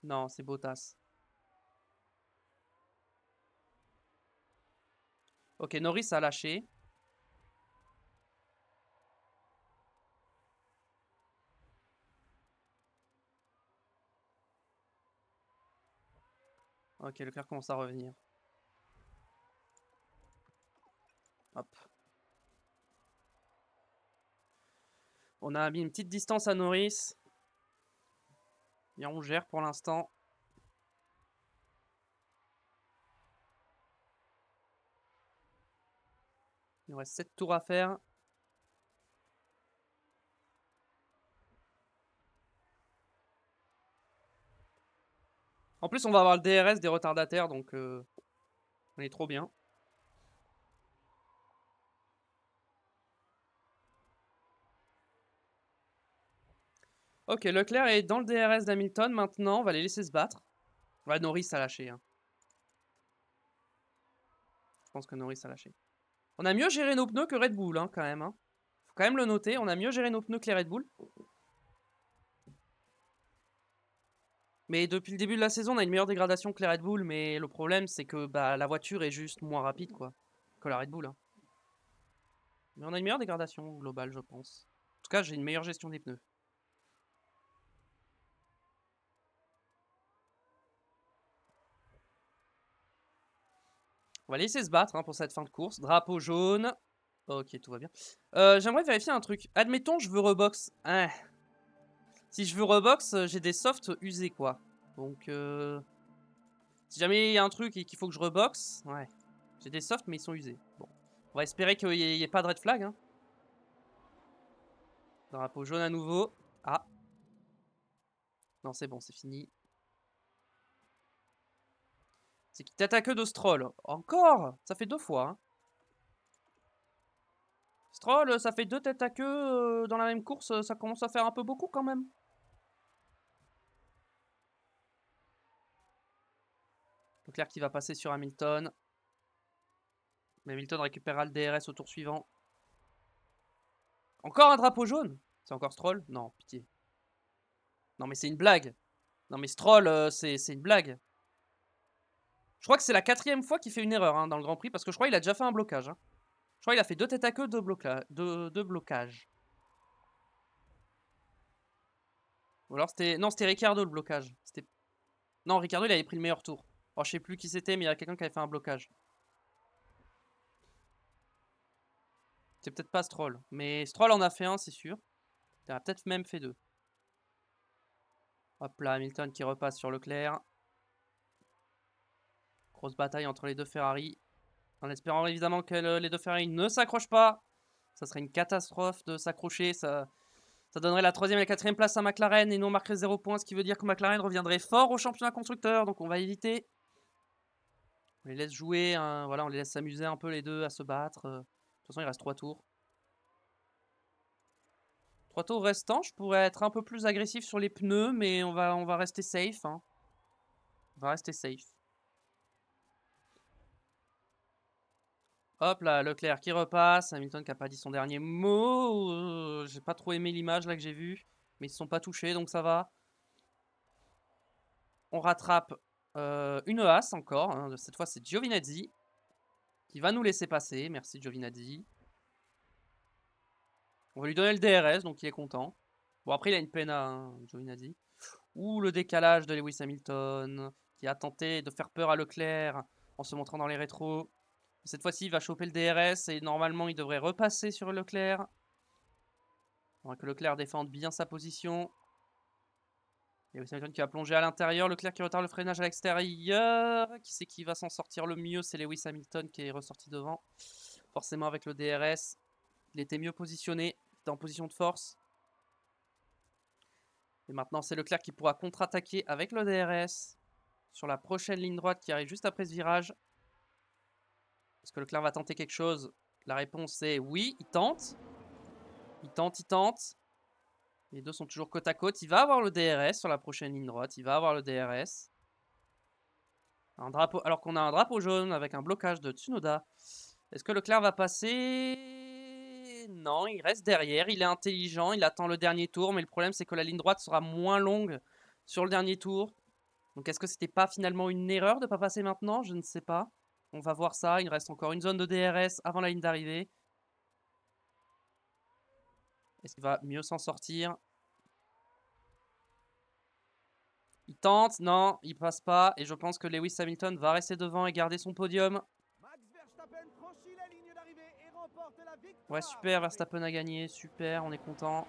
Non, c'est Bottas. Ok, Norris a lâché. Ok, Leclerc commence à revenir. Hop. On a mis une petite distance à Norris. Et on gère pour l'instant. Il nous reste 7 tours à faire. En plus, on va avoir le DRS des retardataires, donc on est trop bien. Ok, Leclerc est dans le DRS d'Hamilton. Maintenant, on va les laisser se battre. Ouais, Norris a lâché. Hein. Je pense que Norris a lâché. On a mieux géré nos pneus que Red Bull, hein, quand même. Hein. Faut quand même le noter. On a mieux géré nos pneus que les Red Bull. Mais depuis le début de la saison, on a une meilleure dégradation que les Red Bull. Mais le problème, c'est que bah, la voiture est juste moins rapide quoi, que la Red Bull. Hein. Mais on a une meilleure dégradation globale, je pense. En tout cas, j'ai une meilleure gestion des pneus. On va laisser se battre hein, pour cette fin de course. Drapeau jaune. Ok, tout va bien. J'aimerais vérifier un truc. Admettons, je veux rebox. Hein. Si je veux rebox, j'ai des softs usés, quoi. Donc, si jamais il y a un truc et qu'il faut que je rebox, ouais. J'ai des softs, mais ils sont usés. Bon. On va espérer qu'il n'y ait pas de red flag. Hein. Drapeau jaune à nouveau. Ah. Non, c'est bon, c'est fini. C'est qui t'attaque de Stroll. Encore. Ça fait 2 fois. Hein. Stroll, ça fait 2 têtes à queue dans la même course. Ça commence à faire un peu beaucoup quand même. Leclerc qui va passer sur Hamilton. Mais Hamilton récupérera le DRS au tour suivant. Encore un drapeau jaune. C'est encore Stroll? Non, pitié. Non mais c'est une blague. Non mais Stroll, c'est une blague. Je crois que c'est la 4e fois qu'il fait une erreur hein, dans le Grand Prix. Parce que je crois qu'il a déjà fait un blocage. Hein. Je crois qu'il a fait 2 têtes à queue, 2 blocages. Ou alors c'était... Non, c'était Ricciardo le blocage. Non, Ricciardo il avait pris le meilleur tour. Alors je sais plus qui c'était, mais il y a quelqu'un qui avait fait un blocage. C'est peut-être pas Stroll. Mais Stroll en a fait un, c'est sûr. Il a peut-être même fait 2. Hop là, Hamilton qui repasse sur Leclerc. Grosse bataille entre les deux Ferrari. En espérant évidemment que les deux Ferrari ne s'accrochent pas. Ça serait une catastrophe de s'accrocher. Ça donnerait la 3e et la 4e place à McLaren et nous on marquerait 0 points. Ce qui veut dire que McLaren reviendrait fort au championnat constructeur. Donc on va éviter. On les laisse jouer. Hein, voilà, on les laisse s'amuser un peu les deux à se battre. De toute façon, il reste 3 tours. 3 tours restants. Je pourrais être un peu plus agressif sur les pneus. Mais on va rester safe. Hein. On va rester safe. Hop là, Leclerc qui repasse. Hamilton qui n'a pas dit son dernier mot. J'ai pas trop aimé l'image là que j'ai vue. Mais ils se sont pas touchés donc ça va. on rattrape une Haas encore. Hein. Cette fois, c'est Giovinazzi qui va nous laisser passer. Merci Giovinazzi. On va lui donner le DRS, donc il est content. Bon, après, il a une peine à Giovinazzi. Ou le décalage de Lewis Hamilton, qui a tenté de faire peur à Leclerc en se montrant dans les rétros. Cette fois-ci, il va choper le DRS et normalement, il devrait repasser sur Leclerc. On va que Leclerc défende bien sa position. Lewis Hamilton qui va plonger à l'intérieur. Leclerc qui retarde le freinage à l'extérieur. Qui c'est qui va s'en sortir le mieux? C'est Lewis Hamilton qui est ressorti devant. Forcément, avec le DRS, il était mieux positionné. Il était en position de force. Et maintenant, c'est Leclerc qui pourra contre-attaquer avec le DRS sur la prochaine ligne droite qui arrive juste après ce virage. Est-ce que Leclerc va tenter quelque chose? La réponse est oui, il tente. Il tente. Les deux sont toujours côte à côte. Il va avoir le DRS sur la prochaine ligne droite. Il va avoir le DRS. Un drapeau, alors qu'on a un drapeau jaune avec un blocage de Tsunoda. Est-ce que Leclerc va passer? Non, il reste derrière. Il est intelligent. Il attend le dernier tour. Mais le problème, c'est que la ligne droite sera moins longue sur le dernier tour. Donc, est-ce que c'était pas finalement une erreur de ne pas passer maintenant? Je ne sais pas. On va voir ça. Il reste encore une zone de DRS avant la ligne d'arrivée. Est-ce qu'il va mieux s'en sortir? Il tente, non, il passe pas. Et je pense que Lewis Hamilton va rester devant et garder son podium. Max Verstappen franchit la ligne d'arrivée et remporte la victoire. Ouais, super, Verstappen a gagné. Super, on est content.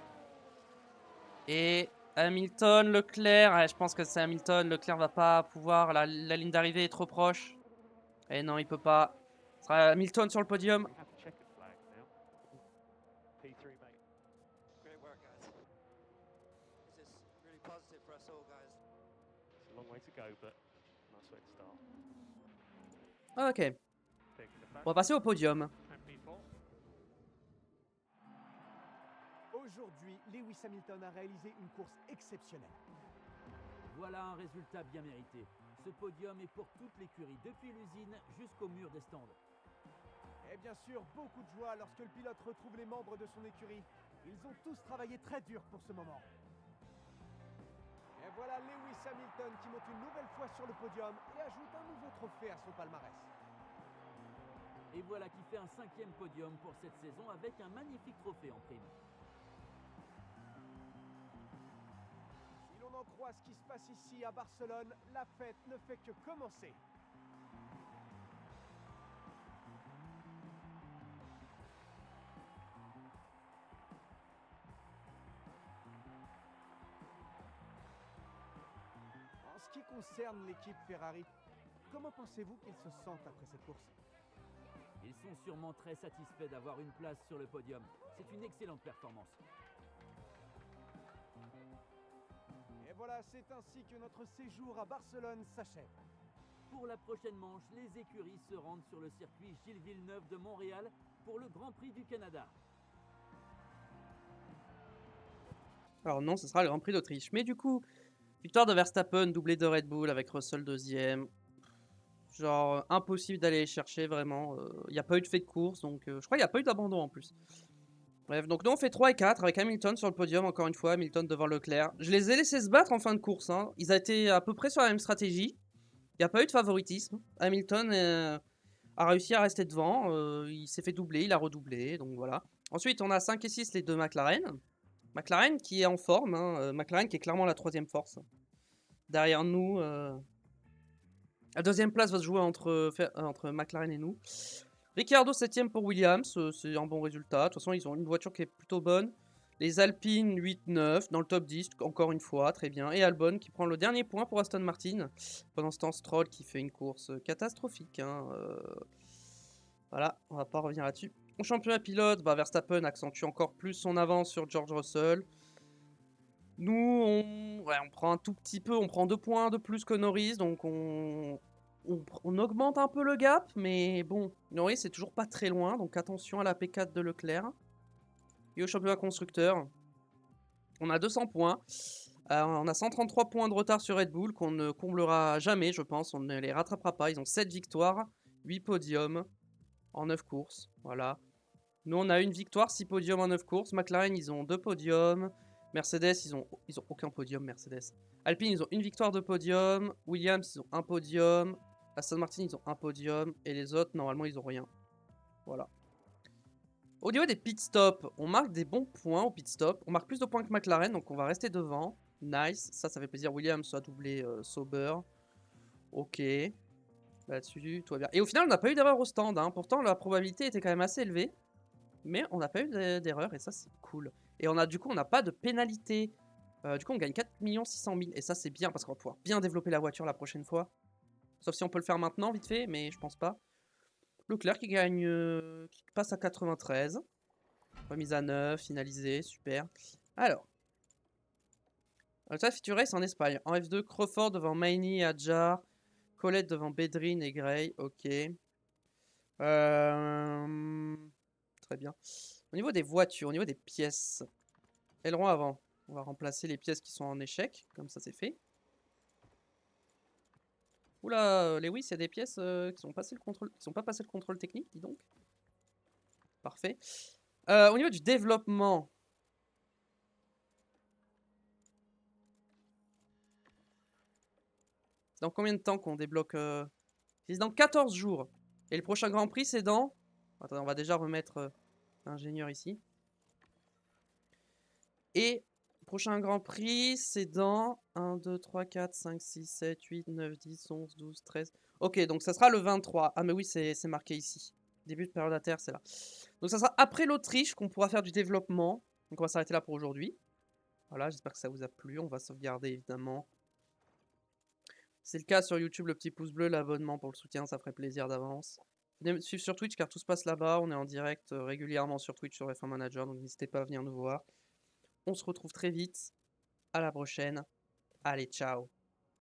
Et Hamilton, Leclerc. Ouais, je pense que c'est Hamilton. Leclerc va pas pouvoir. La ligne d'arrivée est trop proche. Et non, il peut pas. Ce sera Hamilton sur le podium. We have a checkered flag now. P3, mate. Great work, guys. This is really positive for us all, guys. It's a long way to go, but nice way to start. Ok, Taking the back. on va passer au podium. And P4. Aujourd'hui, Lewis Hamilton a réalisé une course exceptionnelle. Voilà un résultat bien mérité. Ce podium est pour toute l'écurie, depuis l'usine jusqu'au mur des stands. Et bien sûr, beaucoup de joie lorsque le pilote retrouve les membres de son écurie. Ils ont tous travaillé très dur pour ce moment. Et voilà Lewis Hamilton qui monte une nouvelle fois sur le podium et ajoute un nouveau trophée à son palmarès. Et voilà qui fait un 5e podium pour cette saison avec un magnifique trophée en prime. Si l'on en croit ce qui se passe ici à Barcelone, la fête ne fait que commencer. En ce qui concerne l'équipe Ferrari, comment pensez-vous qu'ils se sentent après cette course? Ils sont sûrement très satisfaits d'avoir une place sur le podium. C'est une excellente performance. Et voilà, c'est ainsi que notre séjour à Barcelone s'achève. Pour la prochaine manche, les écuries se rendent sur le circuit Gilles Villeneuve de Montréal pour le Grand Prix du Canada. Alors non, ce sera le Grand Prix d'Autriche. Mais du coup, victoire de Verstappen, doublé de Red Bull avec Russell deuxième. Genre, impossible d'aller les chercher, vraiment. Il n'y a pas eu de fait de course, donc je crois qu'il n'y a pas eu d'abandon en plus. Bref, donc nous on fait 3 et 4 avec Hamilton sur le podium, encore une fois, Hamilton devant Leclerc. Je les ai laissés se battre en fin de course, hein. Ils ont été à peu près sur la même stratégie. Il n'y a pas eu de favoritisme. Hamilton a réussi à rester devant, il s'est fait doubler, il a redoublé, donc voilà. Ensuite, on a 5 et 6 les deux McLaren. McLaren qui est en forme, hein, McLaren qui est clairement la troisième force. Derrière nous, la deuxième place va se jouer entre McLaren et nous. Ricciardo 7ème pour Williams, c'est un bon résultat. De toute façon, ils ont une voiture qui est plutôt bonne. Les Alpine 8-9 dans le top 10, encore une fois, très bien. Et Albon qui prend le dernier point pour Aston Martin. Pendant ce temps, Stroll qui fait une course catastrophique. Hein, voilà, on va pas revenir là-dessus. Au championnat pilote, Verstappen accentue encore plus son avance sur George Russell. Nous, on prend un tout petit peu, on prend 2 points de plus que Norris, donc on augmente un peu le gap, mais bon, Norris c'est toujours pas très loin, donc attention à la P4 de Leclerc. Et au championnat constructeur, on a 200 points. On a 133 points de retard sur Red Bull qu'on ne comblera jamais, je pense, on ne les rattrapera pas. Ils ont 7 victoires, 8 podiums en 9 courses, voilà. Nous on a 1 victoire, 6 podiums en 9 courses. McLaren ils ont 2 podiums. Mercedes, ils ont aucun podium, Mercedes. Alpine, ils ont une victoire de podium. Williams, ils ont un podium. Aston Martin, ils ont un podium. Et les autres, normalement, ils ont rien. Voilà. Au niveau des pit stops, on marque des bons points au pit stop. On marque plus de points que McLaren, donc on va rester devant. Nice, ça fait plaisir. Williams a doublé Sauber. Ok. Là-dessus, tout va bien. Et au final, on n'a pas eu d'erreur au stand. Hein. Pourtant, la probabilité était quand même assez élevée. Mais on n'a pas eu d'erreur et ça, c'est cool. Et du coup, on n'a pas de pénalité. Du coup, on gagne 4 600 000. Et ça, c'est bien parce qu'on va pouvoir bien développer la voiture la prochaine fois. Sauf si on peut le faire maintenant, vite fait, mais je pense pas. Leclerc qui gagne, qui passe à 93. Remise à 9, finalisé, super. Alors. Ça, Feature Race en Espagne. En F2, Crawford devant Maini et Adjar. Colette devant Bedrin et Gray. Ok. Très bien. Au niveau des voitures, au niveau des pièces. Aileron avant. On va remplacer les pièces qui sont en échec. Comme ça, c'est fait. Oula, Lewis, il y a des pièces qui sont passées le contrôle, qui sont pas passées le contrôle technique, dis donc. Parfait. Au niveau du développement. C'est dans combien de temps qu'on débloque C'est dans 14 jours. Et le prochain Grand Prix, c'est dans... Attends, on va déjà remettre l'ingénieur ici. Et le prochain Grand Prix, c'est dans 1, 2, 3, 4, 5, 6, 7, 8, 9, 10, 11, 12, 13... Ok, donc ça sera le 23. Ah mais oui, c'est marqué ici. Début de période à terre, c'est là. Donc ça sera après l'Autriche qu'on pourra faire du développement. Donc on va s'arrêter là pour aujourd'hui. Voilà, j'espère que ça vous a plu. On va sauvegarder évidemment. Si c'est le cas sur YouTube, le petit pouce bleu, l'abonnement pour le soutien, ça ferait plaisir d'avance. Venez me suivre sur Twitch car tout se passe là-bas. On est en direct régulièrement sur Twitch sur F1 Manager, donc n'hésitez pas à venir nous voir. On se retrouve très vite. À la prochaine. Allez, ciao.